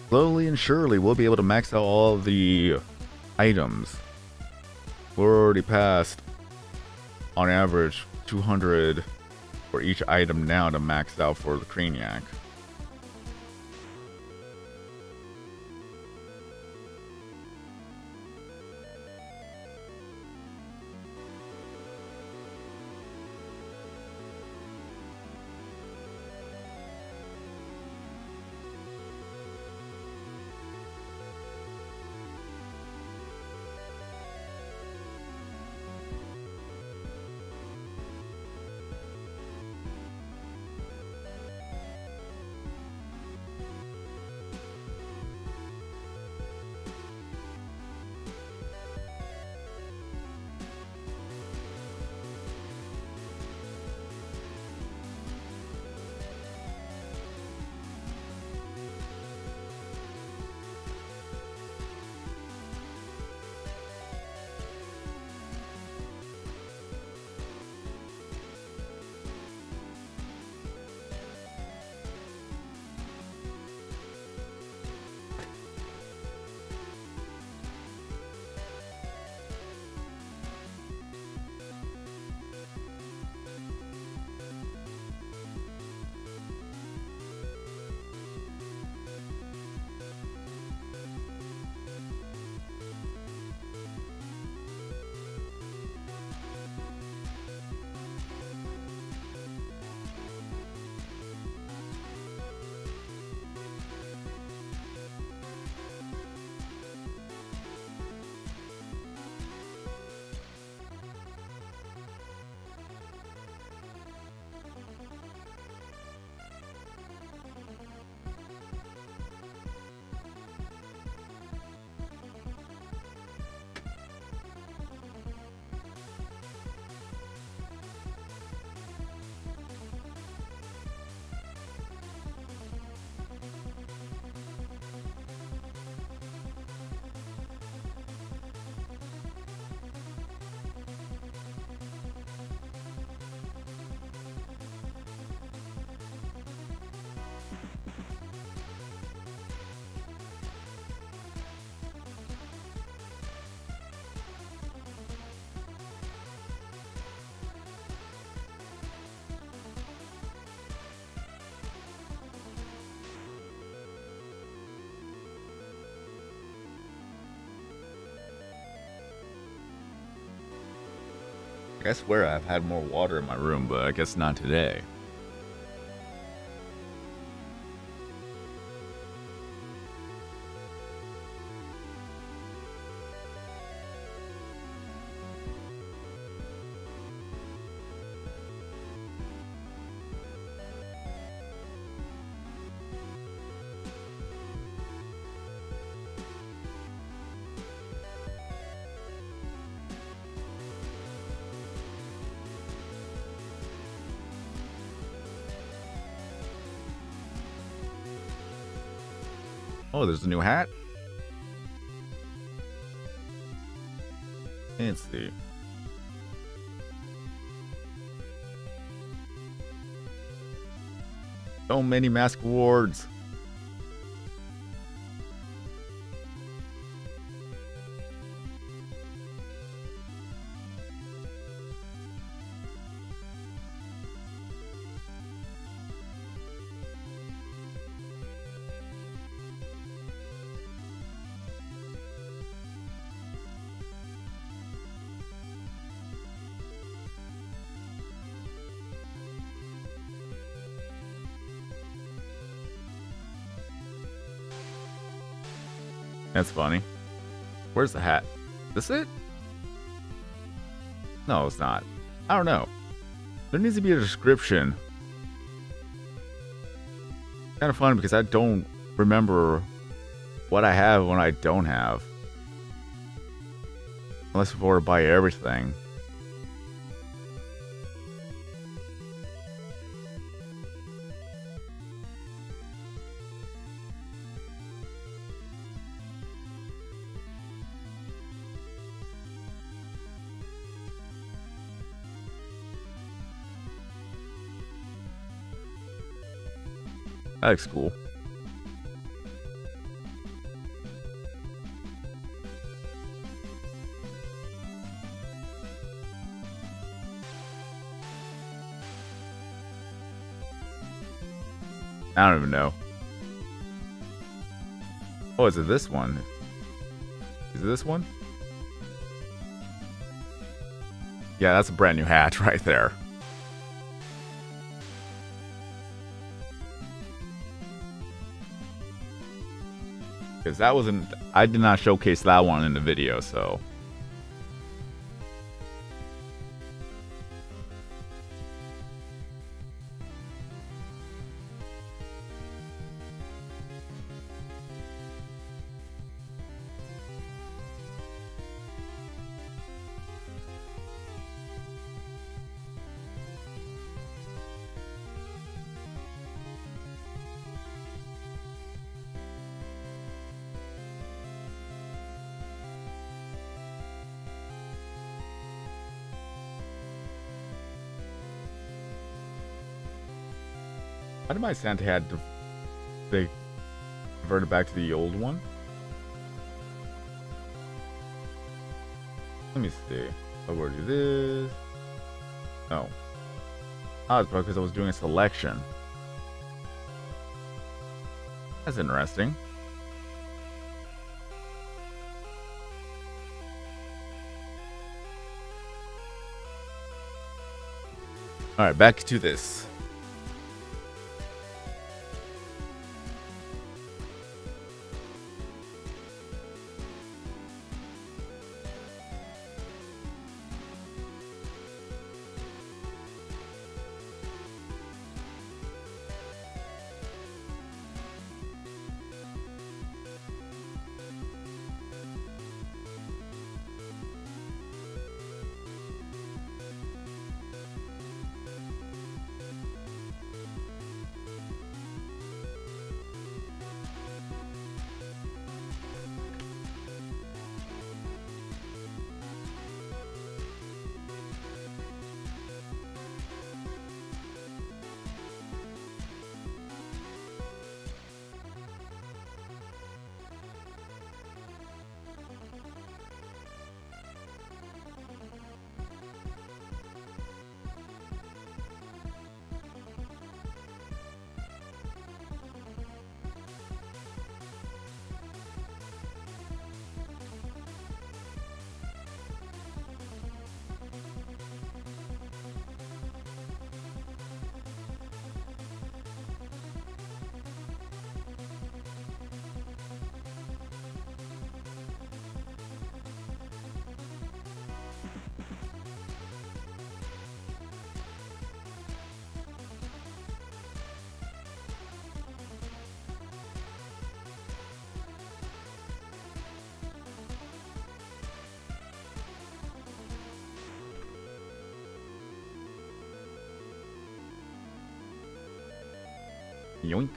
Slowly and surely, we'll be able to max out all the items. We're already past, on average, 200 for each item now to max out for the Craniac. I swear I've had more water in my room, but I guess not today. Oh, there's a new hat? Let's see. So many mask awards. That's funny. Where's the hat? This it? No, it's not. I don't know. There needs to be a description. Kind of fun because I don't remember what I have and what I don't have. Unless before I buy everything. That looks cool. I don't even know. Oh, is it this one? Is it this one? Yeah, that's a brand new hat right there. Because that wasn't... I did not showcase that one in the video, so... Why did my Santa hat they converted back to the old one? Let me see. I will do this. No. Oh, it's because I was doing a selection. That's interesting. Alright, back to this. Yoink.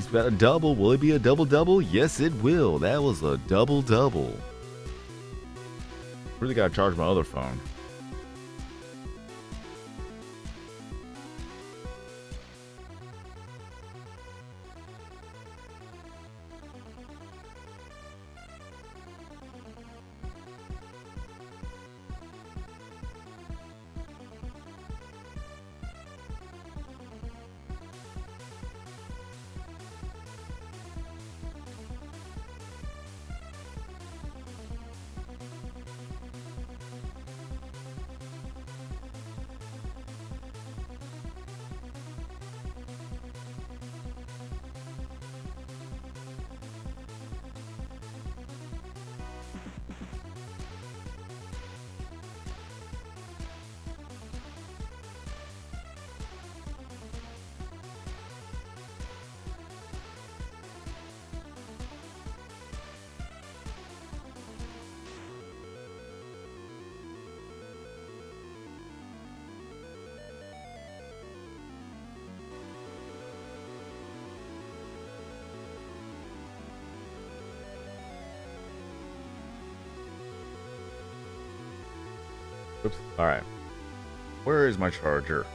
He's got a double. Will it be a double-double? Yes, it will. That was a double-double. Really gotta charge my other phone. Oops. Alright. Where is my charger?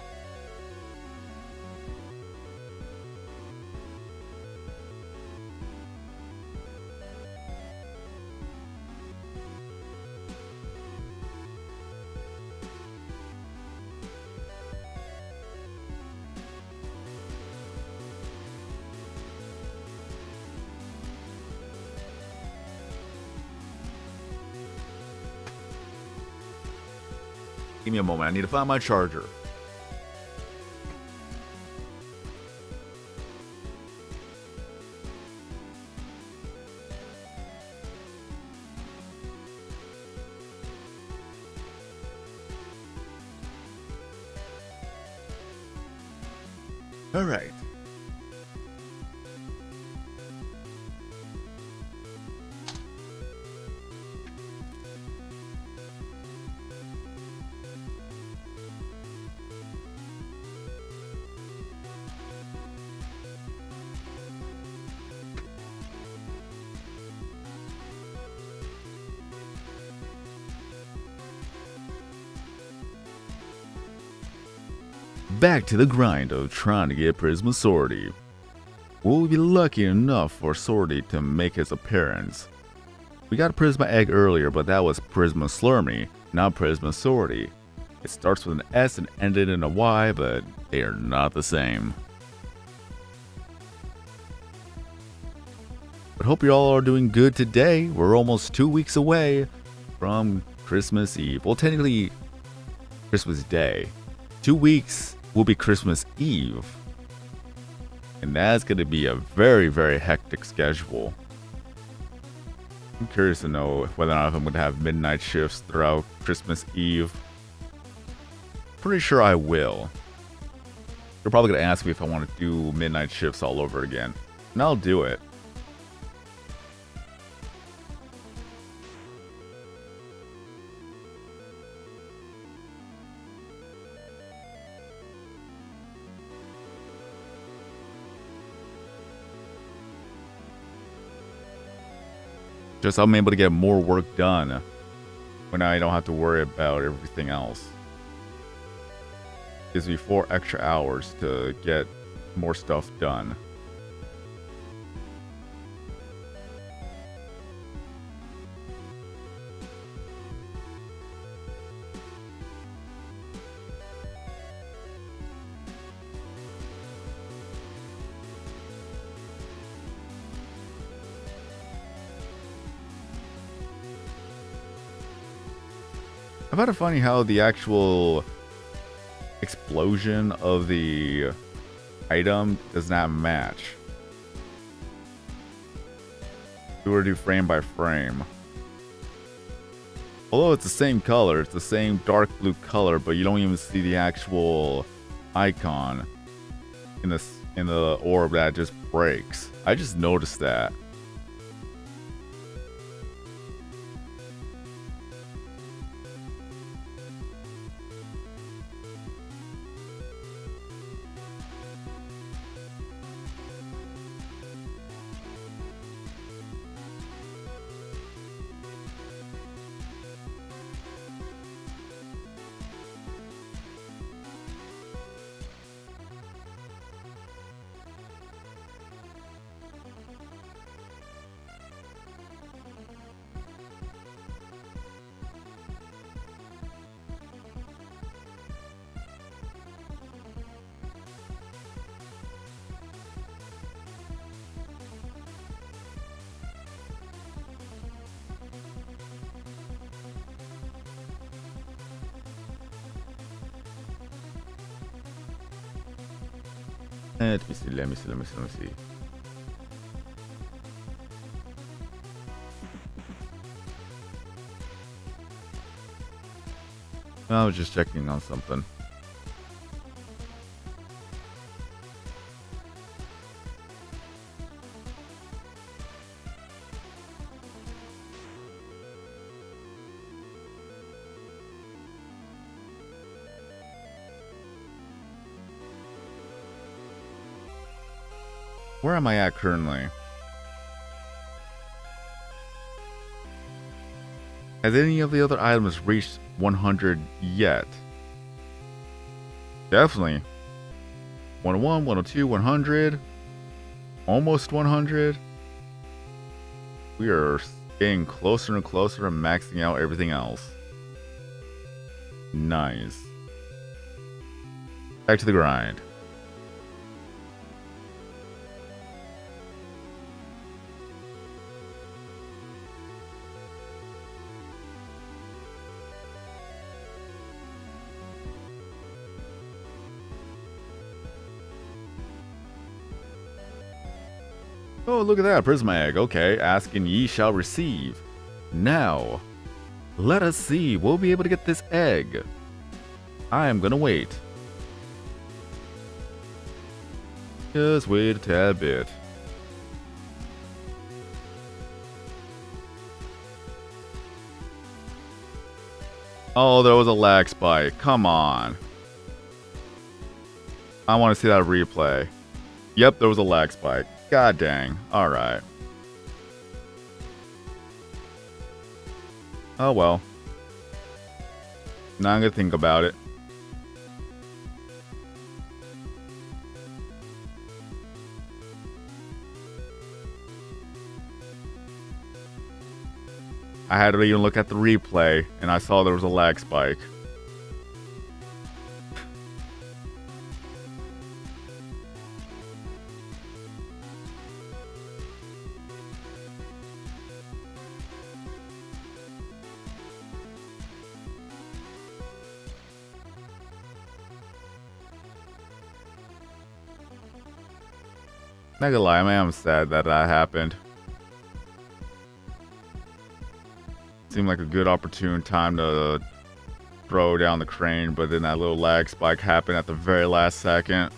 Give me a moment. I need to find my charger. All right. Back to the grind of trying to get Prisma Swordy. Will we be lucky enough for Swordy to make his appearance? We got a Prisma egg earlier, but that was Prisma Slurmy, not Prisma Swordy. It starts with an S and ended in a Y, but they are not the same. But hope you all are doing good today. We're almost 2 weeks away from Christmas Eve. Well, technically, Christmas Day. 2 weeks will be Christmas Eve. And that's going to be a very, very hectic schedule. I'm curious to know whether or not I'm going to have midnight shifts throughout Christmas Eve. Pretty sure I will. They're probably going to ask me if I want to do midnight shifts all over again. And I'll do it. Just I'm able to get more work done when I don't have to worry about everything else. Gives me 4 extra hours to get more stuff done. I find it funny how the actual explosion of the item does not match. We were to do frame by frame. Although it's the same color, it's the same dark blue color, but you don't even see the actual icon in the orb that just breaks. I just noticed that. Let me see. I was just checking on something. Where am I at currently? Has any of the other items reached 100 yet? Definitely. 101, 102, 100. Almost 100. We are getting closer and closer to maxing out everything else. Nice. Back to the grind. Oh, look at that, Prisma egg. Okay, ask and ye shall receive. Now, let us see. We'll be able to get this egg. I am gonna wait. Just wait a tad bit. Oh, there was a lag spike. Come on. I want to see that replay. Yep, there was a lag spike. God dang. Alright. Oh well. Now I'm gonna think about it. I had to even look at the replay, and I saw there was a lag spike. Not gonna lie, I am sad that happened. Seemed like a good opportune time to throw down the crane, but then that little lag spike happened at the very last second.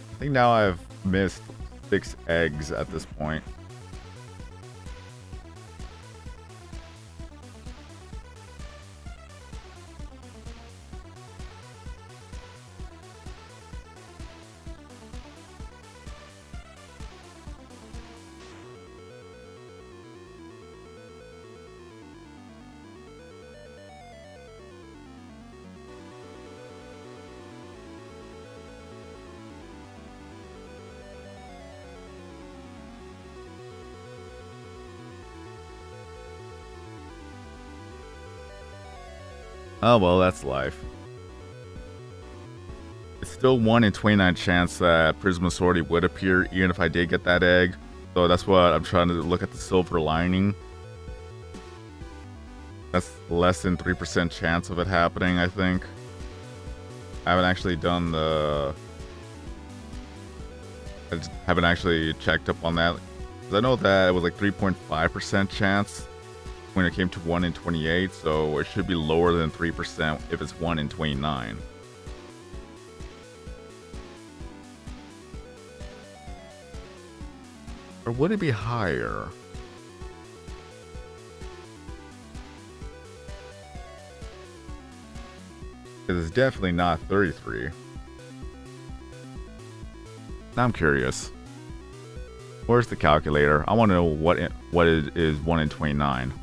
I think now I've missed 6 eggs at this point. Oh well, that's life. It's still 1 in 29 chance that Prisma Swordy would appear even if I did get that egg. So that's what I'm trying to look at, the silver lining. That's less than 3% chance of it happening, I think. I haven't actually done the... I just haven't actually checked up on that. Because I know that it was like 3.5% chance when it came to 1 in 28, so it should be lower than 3% if it's 1 in 29. Or would it be higher? Because it's definitely not 33. Now I'm curious. Where's the calculator? I want to know what it is 1 in 29.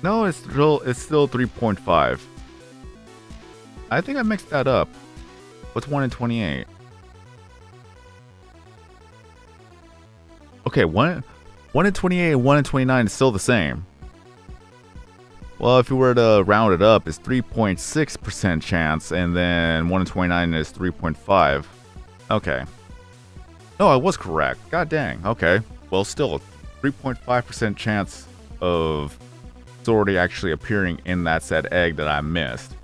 No, it's still 3.5. I think I mixed that up. What's 1 in 28? Okay, 1 in 28 and 1 in 29 is still the same. Well, if you were to round it up, it's 3.6% chance, and then 1 in 29 is 3.5. Okay. No, I was correct. God dang. Okay. Well, still, 3.5% chance of Swordy actually appearing in that said egg that I missed.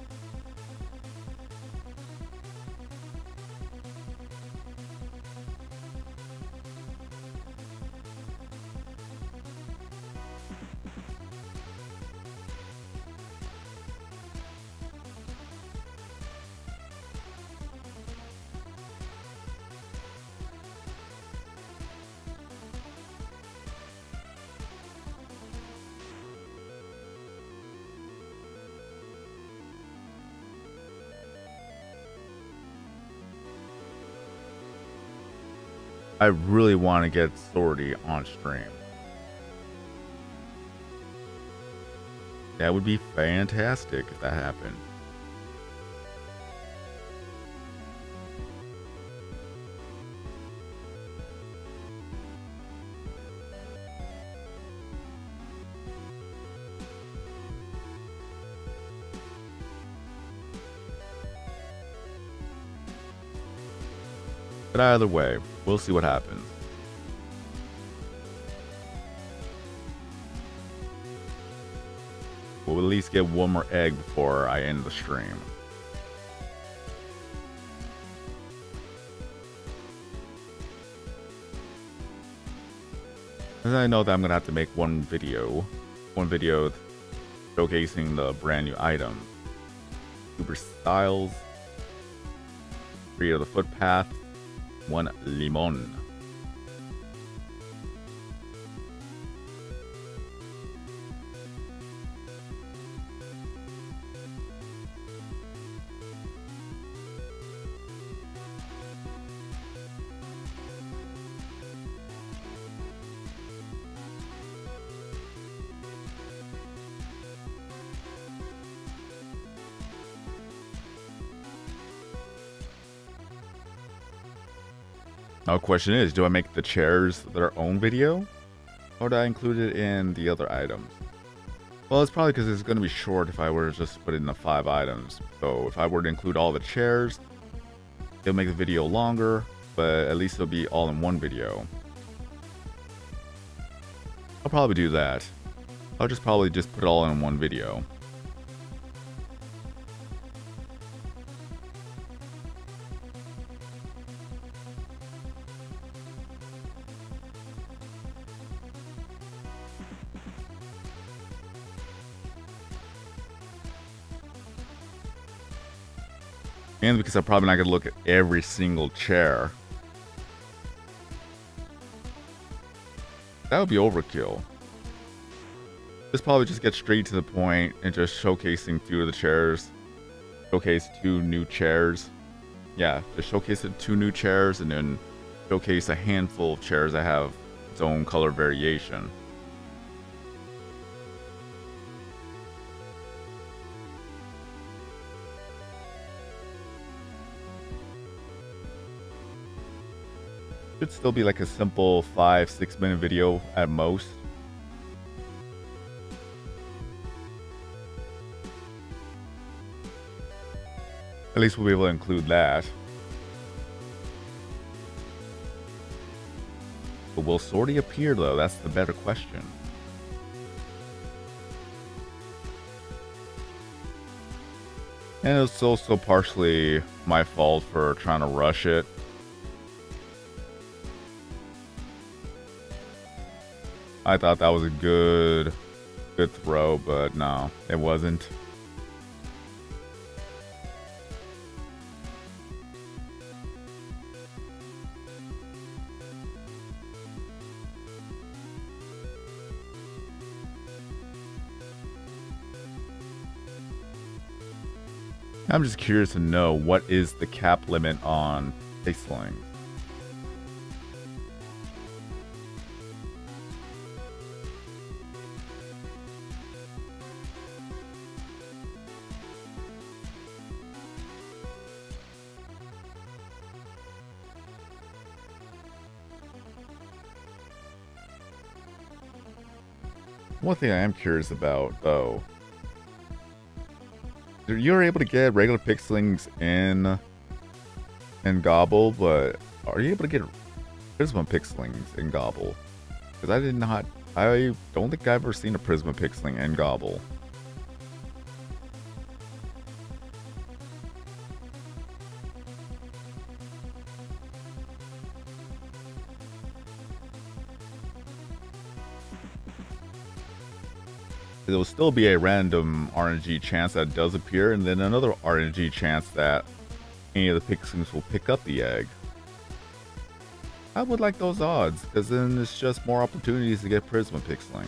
I really want to get Swordy on stream. That would be fantastic if that happened. But either way, we'll see what happens. We'll at least get one more egg before I end the stream. And I know that I'm gonna have to make one video showcasing the brand new item. Super styles, 3 of the footpaths, 1 limon. Now the question is, do I make the chairs their own video? Or do I include it in the other items? Well, it's probably because it's going to be short if I were to just put in the 5 items. So if I were to include all the chairs, it'll make the video longer, but at least it'll be all in one video. I'll probably do that. I'll probably just put it all in one video. And because I'm probably not going to look at every single chair. That would be overkill. Just probably just get straight to the point and just showcasing 2 of the chairs. Showcase 2 new chairs. Yeah, just showcase the 2 new chairs and then showcase a handful of chairs that have its own color variation. Should still be like a simple 5-6 minute video at most. At least we'll be able to include that. But will Swordy appear though? That's the better question. And it's also partially my fault for trying to rush it. I thought that was a good throw, but no, it wasn't. I'm just curious to know, what is the cap limit on pixeling? One thing I am curious about, though, you're able to get regular pixelings in Gobble, but are you able to get Prisma pixelings in Gobble? Because I don't think I've ever seen a Prisma pixeling in Gobble. There will still be a random RNG chance that it does appear, and then another RNG chance that any of the pixelings will pick up the egg. I would like those odds, because then it's just more opportunities to get Prisma pixeling.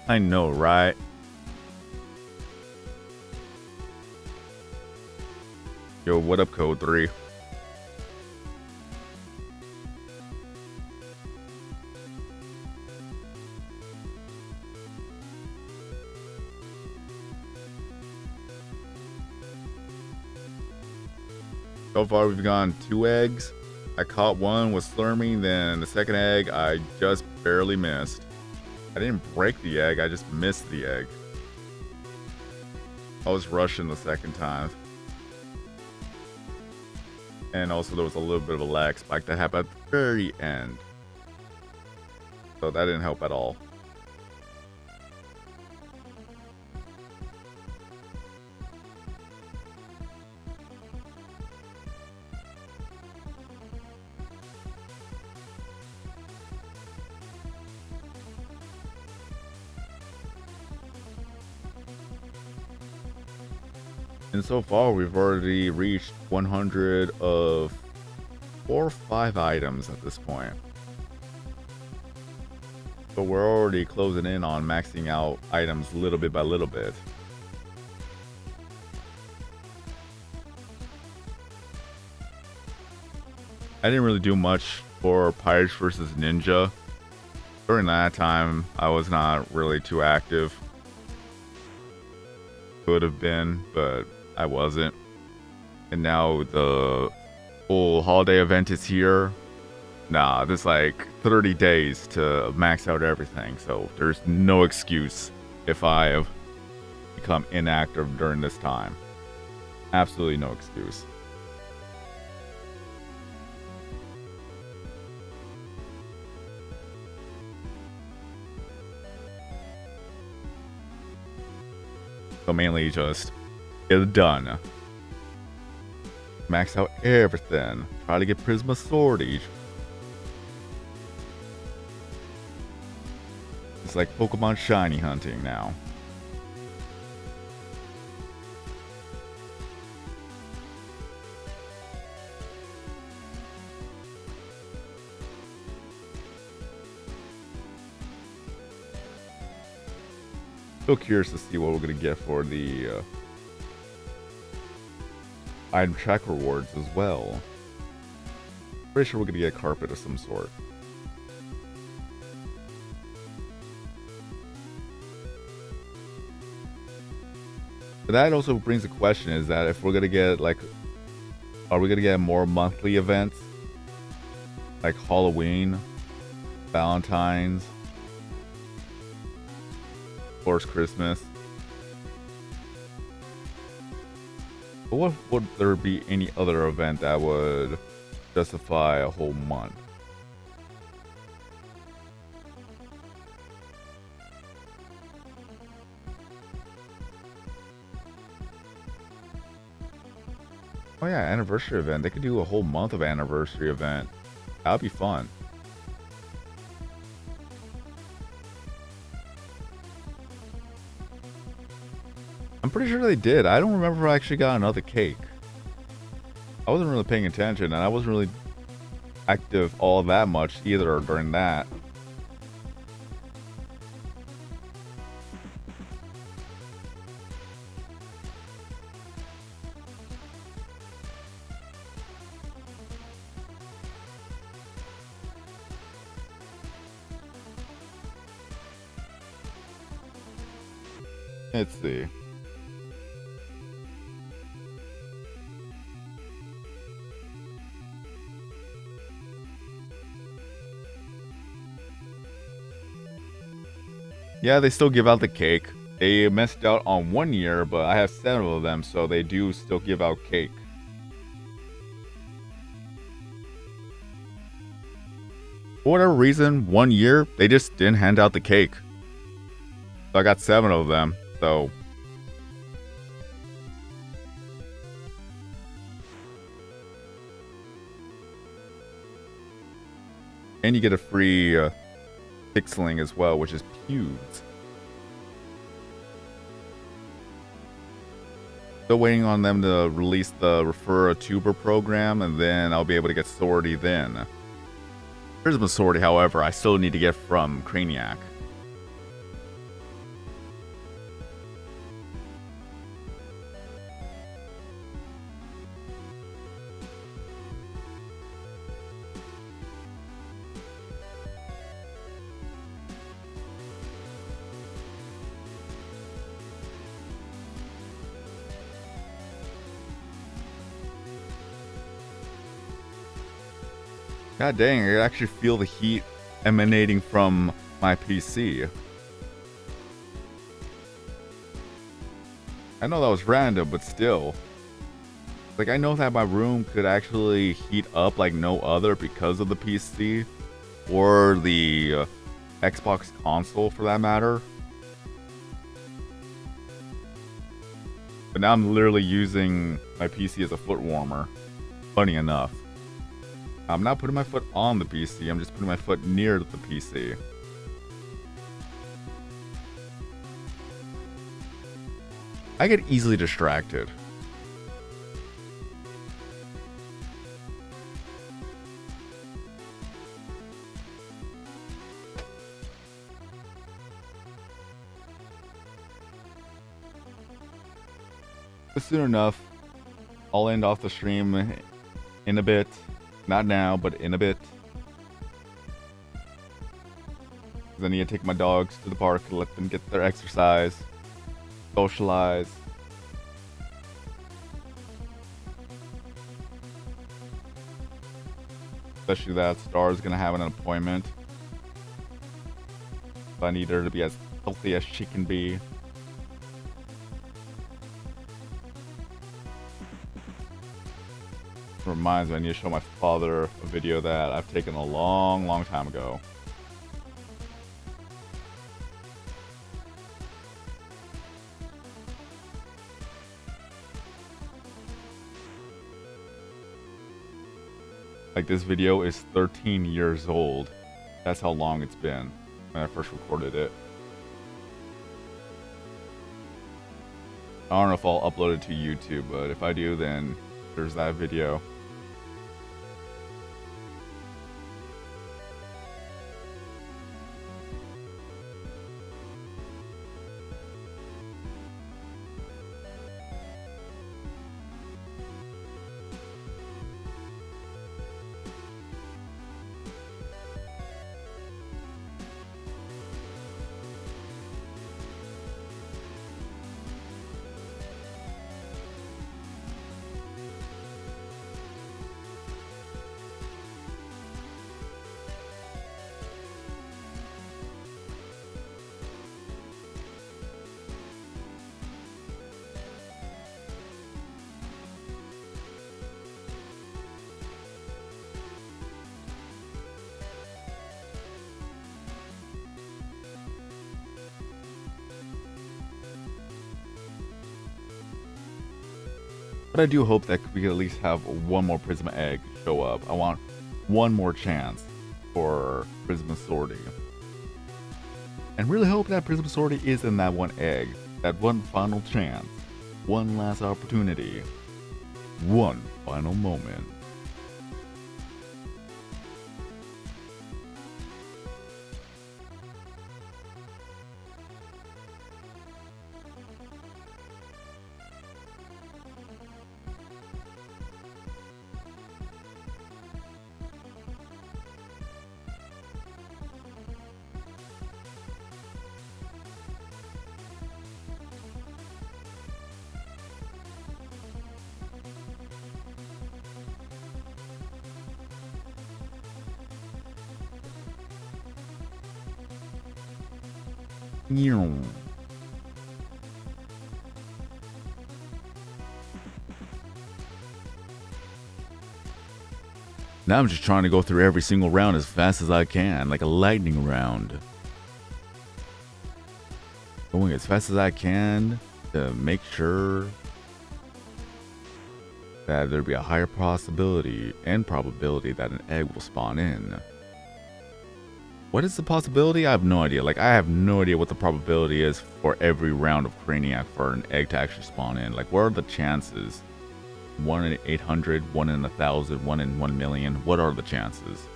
I know, right? Yo, what up, Code 3? So far, we've gotten 2 eggs. I caught one with slurming, then the second egg I just barely missed. I didn't break the egg, I just missed the egg. I was rushing the second time. And also there was a little bit of a lag spike that happened at the very end. So that didn't help at all. And so far, we've already reached 100 of 4 or 5 items at this point. So we're already closing in on maxing out items little bit by little bit. I didn't really do much for Pirates vs. Ninja. During that time, I was not really too active. Could have been, but I wasn't. And now the full holiday event is here. Nah, there's like 30 days to max out everything, so there's no excuse if I become inactive during this time. Absolutely no excuse. So mainly just get it done. Max out everything. Try to get Prisma Swordy. It's like Pokemon shiny hunting now. So curious to see what we're gonna get for the item track rewards as well. Pretty sure we're gonna get a carpet of some sort. But that also brings the question: is that if we're gonna get like, are we gonna get more monthly events like Halloween, Valentine's, of course Christmas? But what would there be any other event that would justify a whole month? Oh yeah, anniversary event. They could do a whole month of anniversary event. That would be fun. I'm pretty sure they did. I don't remember if I actually got another cake. I wasn't really paying attention, and I wasn't really active all that much either during that. Let's see. Yeah, they still give out the cake. They missed out on 1 year, but I have 7 of them, so they do still give out cake. For whatever reason, 1 year, they just didn't hand out the cake. So I got 7 of them, so... And you get a free pixeling as well, which is Pewds. Still waiting on them to release the Refer a Tuber program, and then I'll be able to get Swordy then. Prisma Swordy, however, I still need to get from Craniac. God dang, I could actually feel the heat emanating from my PC. I know that was random, but still. Like, I know that my room could actually heat up like no other because of the PC. Or the Xbox console, for that matter. But now I'm literally using my PC as a foot warmer. Funny enough. I'm not putting my foot on the PC, I'm just putting my foot near the PC. I get easily distracted. But soon enough, I'll end off the stream in a bit. Not now, but in a bit. Because I need to take my dogs to the park and let them get their exercise, socialize. Especially that Star's gonna have an appointment. So I need her to be as healthy as she can be. Reminds me, I need to show my father a video that I've taken a long time ago. Like, this video is 13 years old. That's how long it's been when I first recorded it. I don't know if I'll upload it to YouTube, but if I do, then there's that video. But I do hope that we could at least have one more Prisma egg show up. I want one more chance for Prisma Swordy. And really hope that Prisma Swordy is in that one egg. That one final chance. One last opportunity. One final moment. Now I'm just trying to go through every single round as fast as I can, like a lightning round. Going as fast as I can to make sure that there'd be a higher possibility and probability that an egg will spawn in. What is the possibility? I have no idea. Like, I have no idea what the probability is for every round of Craniac for an egg to actually spawn in. Like, what are the chances? 1 in 800, 1 in 1,000, 1 in 1 million. What are the chances?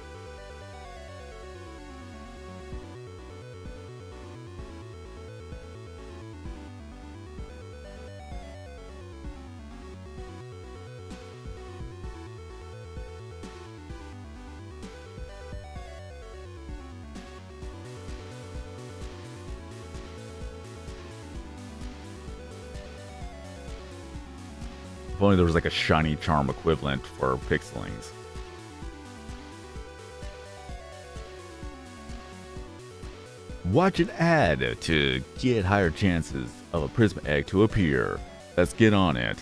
If only there was like a shiny charm equivalent for pixelings. Watch an ad to get higher chances of a Prisma egg to appear. Let's get on it.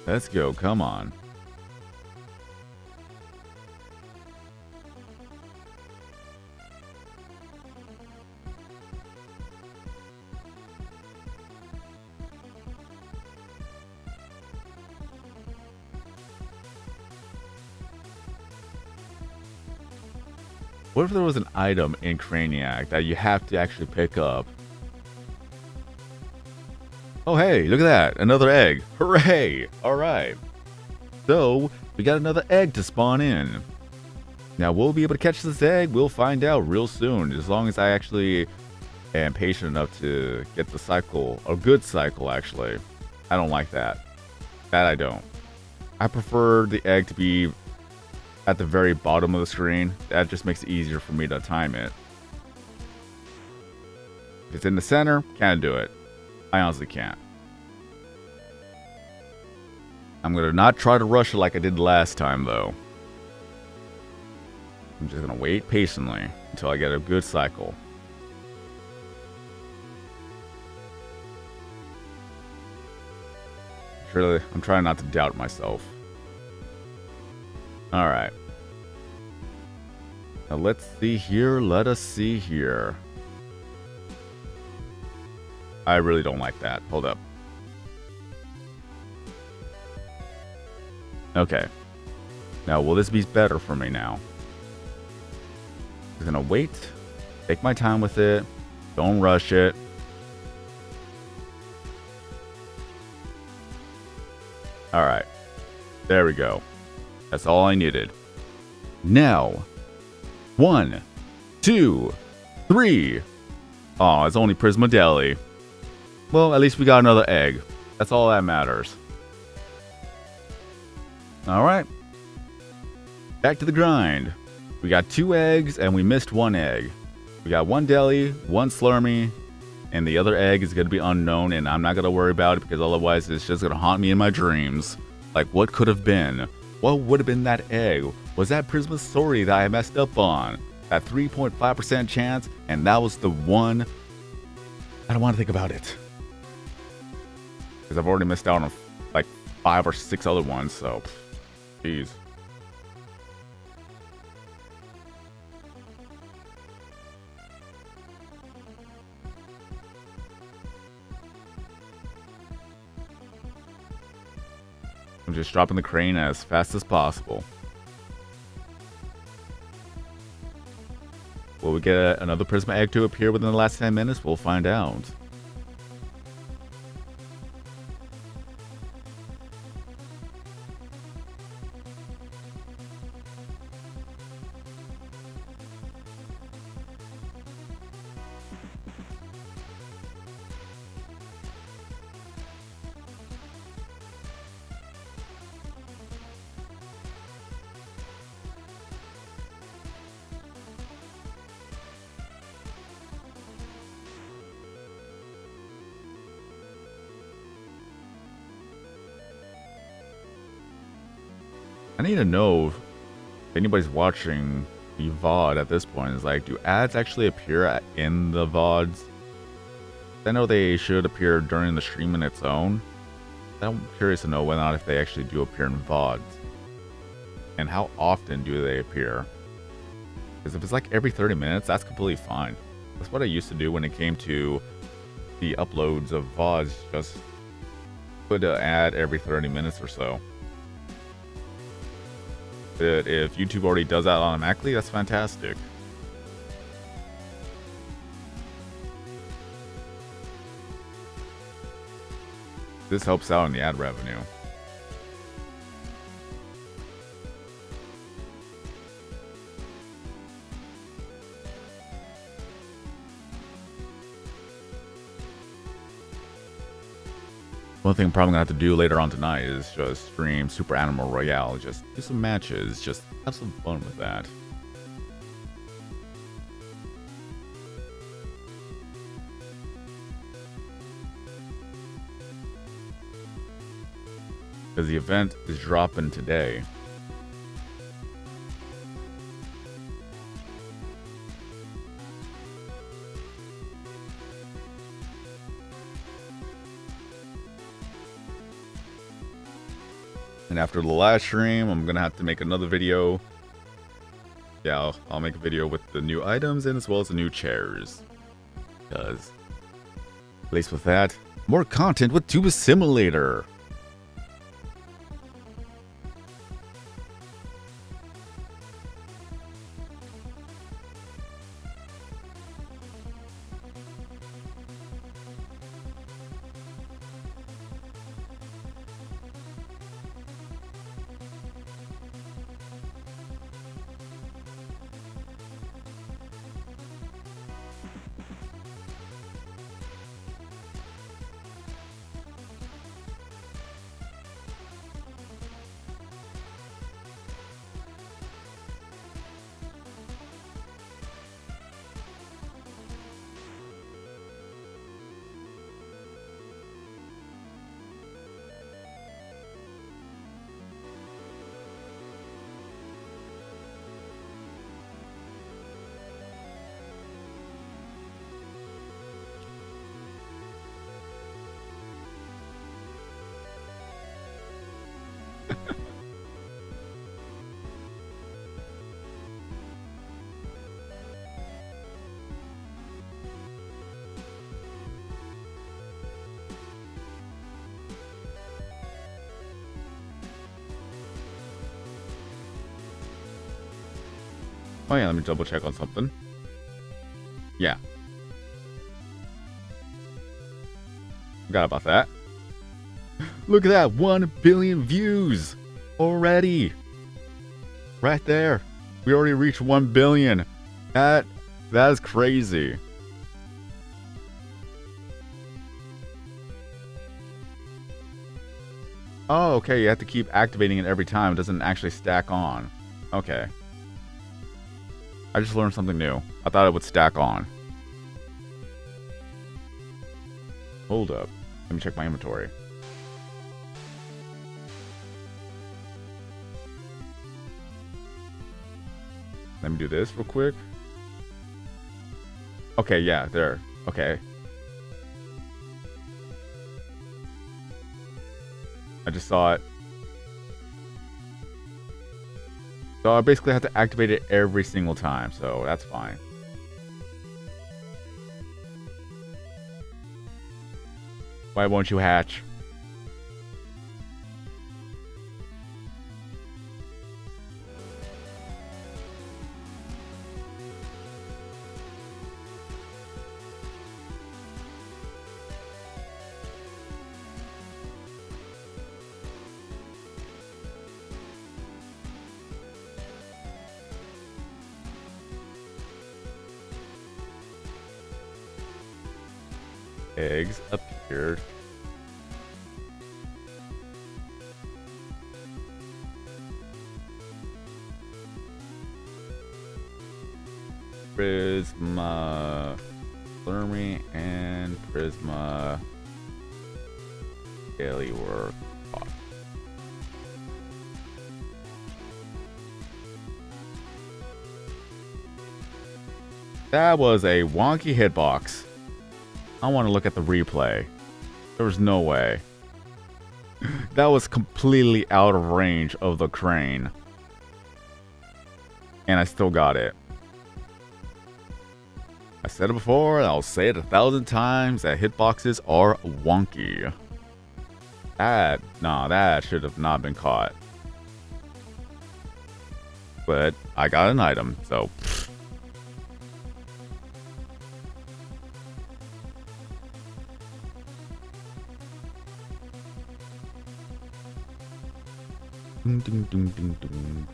Let's go, come on. What if there was an item in Craniac that you have to actually pick up? Oh hey, look at that, another egg. Hooray! Alright. So, we got another egg to spawn in. Now, will we be able to catch this egg? We'll find out real soon, as long as I actually am patient enough to get the cycle, a good cycle actually. I don't like that. That I don't. I prefer the egg to be at the very bottom of the screen. That just makes it easier for me to time it. If it's in the center, can't do it. I honestly can't. I'm going to not try to rush it like I did last time, though. I'm just going to wait patiently until I get a good cycle. Surely, I'm trying not to doubt myself. Alright. Now let's see here. Let us see here. I really don't like that. Hold up. Okay. Now, will this be better for me now? I'm gonna wait. Take my time with it. Don't rush it. Alright. There we go. That's all I needed. Now. 1, 2, 3. Oh, it's only Prisma Deli. Well, at least we got another egg. That's all that matters. Alright. Back to the grind. We got 2 eggs and we missed 1 egg. We got 1 deli, 1 slurmy, and the other egg is going to be unknown, and I'm not going to worry about it because otherwise it's just going to haunt me in my dreams. Like, what could have been? What would have been that egg? Was that Prisma's Swordy that I messed up on? That 3.5% chance, and that was the one. I don't want to think about it. Because I've already missed out on like 5 or 6 other ones, so jeez. I'm just dropping the crane as fast as possible. Will we get another Prisma egg to appear within the last 10 minutes? We'll find out. I need to know if anybody's watching the VOD at this point. Is like, do ads actually appear in the VODs? I know they should appear during the stream in its own. I'm curious to know whether or not if they actually do appear in VODs. And how often do they appear? Because if it's like every 30 minutes, that's completely fine. That's what I used to do when it came to the uploads of VODs. Just put an ad every 30 minutes or so. But if YouTube already does that automatically, that's fantastic. This helps out in the ad revenue. One thing I'm probably gonna have to do later on tonight is just stream Super Animal Royale. Just do some matches. Just have some fun with that. Because the event is dropping today. And after the live stream, I'm gonna have to make another video. Yeah, I'll make a video with the new items and as well as the new chairs. Because, at least with that, more content with Tuba Simulator. Oh yeah, let me double check on something. Yeah. Forgot about that. Look at that, 1 billion views already. Right there. We already reached 1 billion. That is crazy. Oh, okay, you have to keep activating it every time. It doesn't actually stack on. Okay. I just learned something new. I thought it would stack on. Hold up. Let me check my inventory. Let me do this real quick. Okay, yeah, there. Okay. I just saw it. So I basically have to activate it every single time, so that's fine. Why won't you hatch? Eggs appeared. Prisma Slurmy and Prisma Daily Work. That was a wonky hitbox. I want to look at the replay. There was no way. That was completely out of range of the crane. And I still got it. I said it before, and I'll say it 1,000 times, that hitboxes are wonky. That should have not been caught. But I got an item, so... Ding, ding, ding, ding, ding.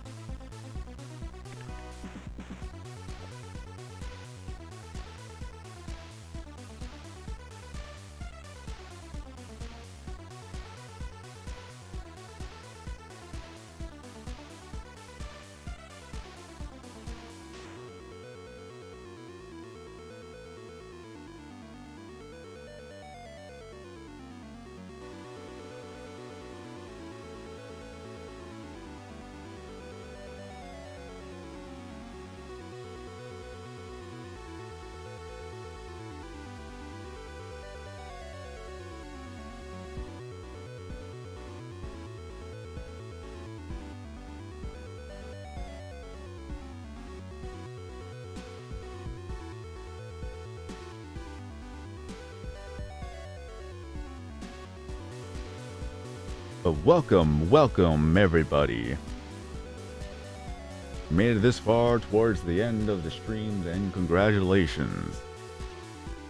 Welcome everybody. Made it this far towards the end of the stream, then congratulations.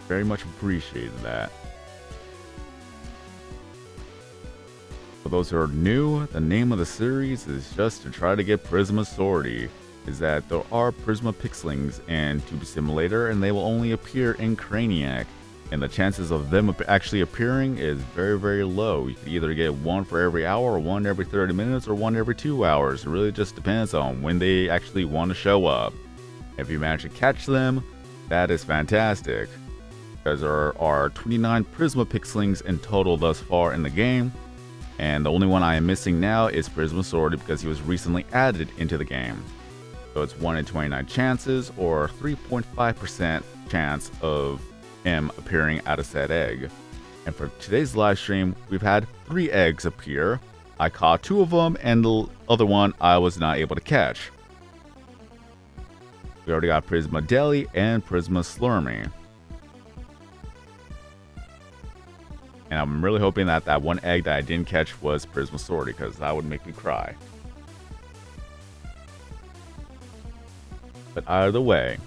Very much appreciated that. For those who are new, the name of the series is just to try to get Prisma Swordy. Is that there are Prisma pixelings in Tube Simulator and they will only appear in Craniac. And the chances of them actually appearing is very, very low. You can either get one for every hour, or one every 30 minutes, or one every 2 hours. It really just depends on when they actually want to show up. If you manage to catch them, that is fantastic. Because there are 29 Prisma pixelings in total thus far in the game. And the only one I am missing now is Prisma Swordy because he was recently added into the game. So it's 1 in 29 chances, or 3.5% chance of him appearing out of said egg. And for today's live stream, we've had 3 eggs appear. I caught 2 of them, and the other one I was not able to catch. We already got Prisma Deli and Prisma Slurmy. And I'm really hoping that that one egg that I didn't catch was Prisma Swordy, because that would make me cry. But either way,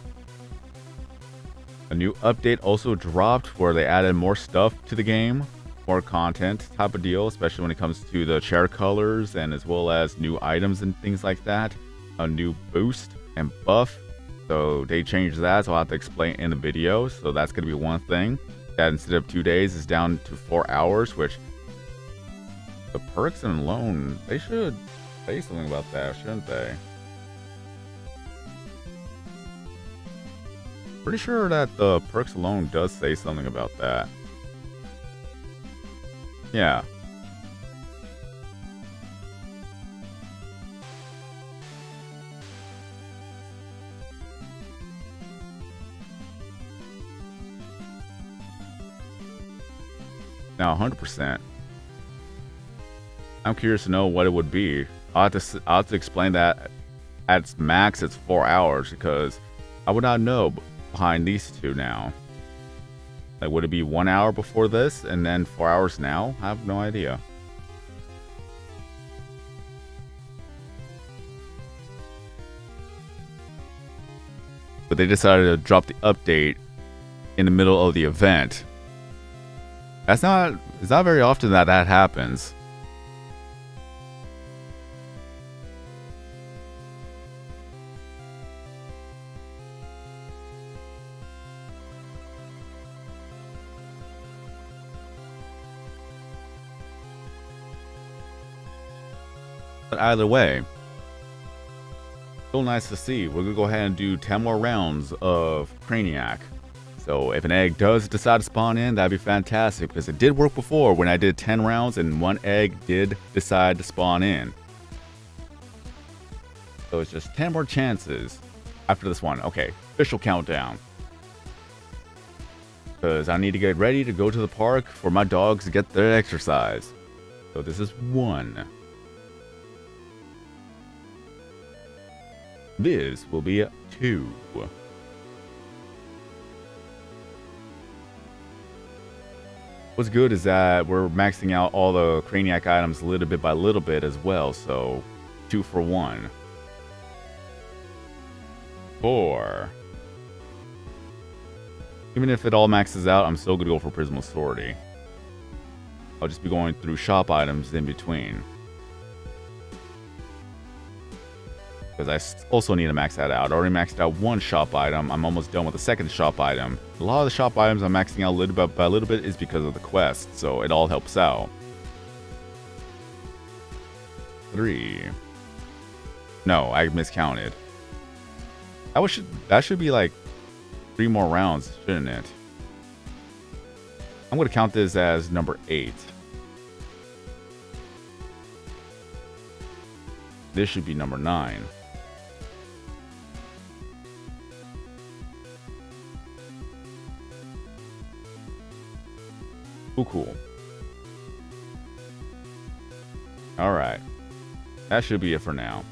a new update also dropped where they added more stuff to the game, more content type of deal, especially when it comes to the chair colors and as well as new items and things like that. A new boost and buff. So they changed that, so I'll have to explain in the video. So that's going to be one thing. That instead of 2 days is down to 4 hours, which the perks and alone, they should say something about that, shouldn't they? Pretty sure that the perks alone does say something about that. Yeah. Now 100%. I'm curious to know what it would be. I'll have to explain that at its max it's 4 hours because I would not know behind these two now. Like, would it be 1 hour before this and then 4 hours now? I have no idea. But they decided to drop the update in the middle of the event. It's not very often that happens. But either way, still nice to see. We're gonna go ahead and do 10 more rounds of Craniac. So if an egg does decide to spawn in, that'd be fantastic because it did work before when I did 10 rounds and one egg did decide to spawn in. So it's just 10 more chances after this one. Okay, official countdown. Because I need to get ready to go to the park for my dogs to get their exercise. So this is 1. This will be 2. What's good is that we're maxing out all the Craniac items little bit by little bit as well, so 2 for 1. 4. Even if it all maxes out, I'm still gonna go for Prisma Swordy. I'll just be going through shop items in between. Because I also need to max that out. I already maxed out 1 shop item. I'm almost done with the 2nd shop item. A lot of the shop items I'm maxing out little bit by little bit is because of the quest, so it all helps out. 3. No, I miscounted. That should be like 3 more rounds, shouldn't it? I'm gonna count this as number 8. This should be number 9. Ooh, cool. Alright. That should be it for now.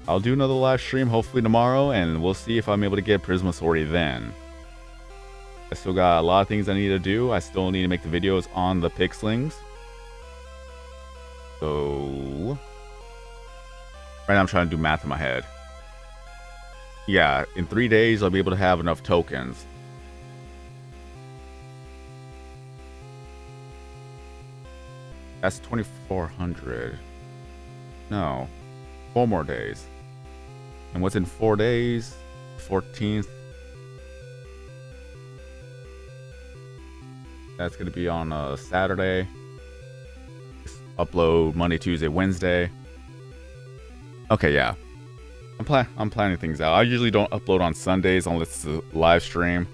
I'll do another live stream hopefully tomorrow, and we'll see if I'm able to get Prisma Swordy then. I still got a lot of things I need to do. I still need to make the videos on the pixelings. So right now I'm trying to do math in my head. Yeah, in 3 days I'll be able to have enough tokens. That's 2,400. No, 4 more days. And what's in 4 days? 14th. That's gonna be on a Saturday. Upload Monday, Tuesday, Wednesday. Okay, yeah. I'm planning things out. I usually don't upload on Sundays unless it's a live stream.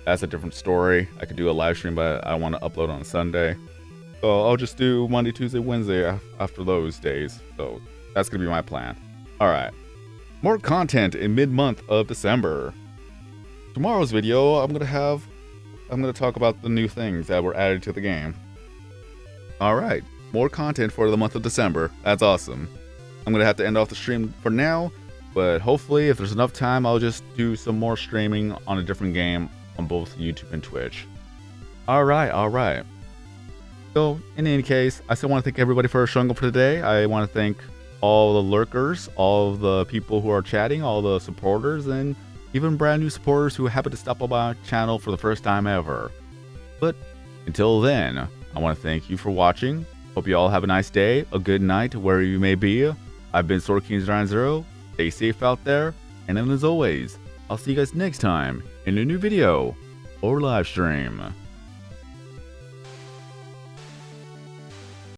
That's a different story. I could do a live stream, but I want to upload on a Sunday. So I'll just do Monday, Tuesday, Wednesday after those days. So that's going to be my plan. All right. More content in mid-month of December. Tomorrow's video, I'm going to talk about the new things that were added to the game. All right. More content for the month of December. That's awesome. I'm going to have to end off the stream for now, but hopefully if there's enough time, I'll just do some more streaming on a different game on both YouTube and Twitch. All right. So, in any case, I still want to thank everybody for showing up for today. I want to thank all the lurkers, all the people who are chatting, all the supporters, and even brand new supporters who happen to stop by my channel for the first time ever. But until then, I want to thank you for watching. Hope you all have a nice day, a good night, wherever you may be. I've been SwordKing090. Stay safe out there, and then as always, I'll see you guys next time in a new video or live stream.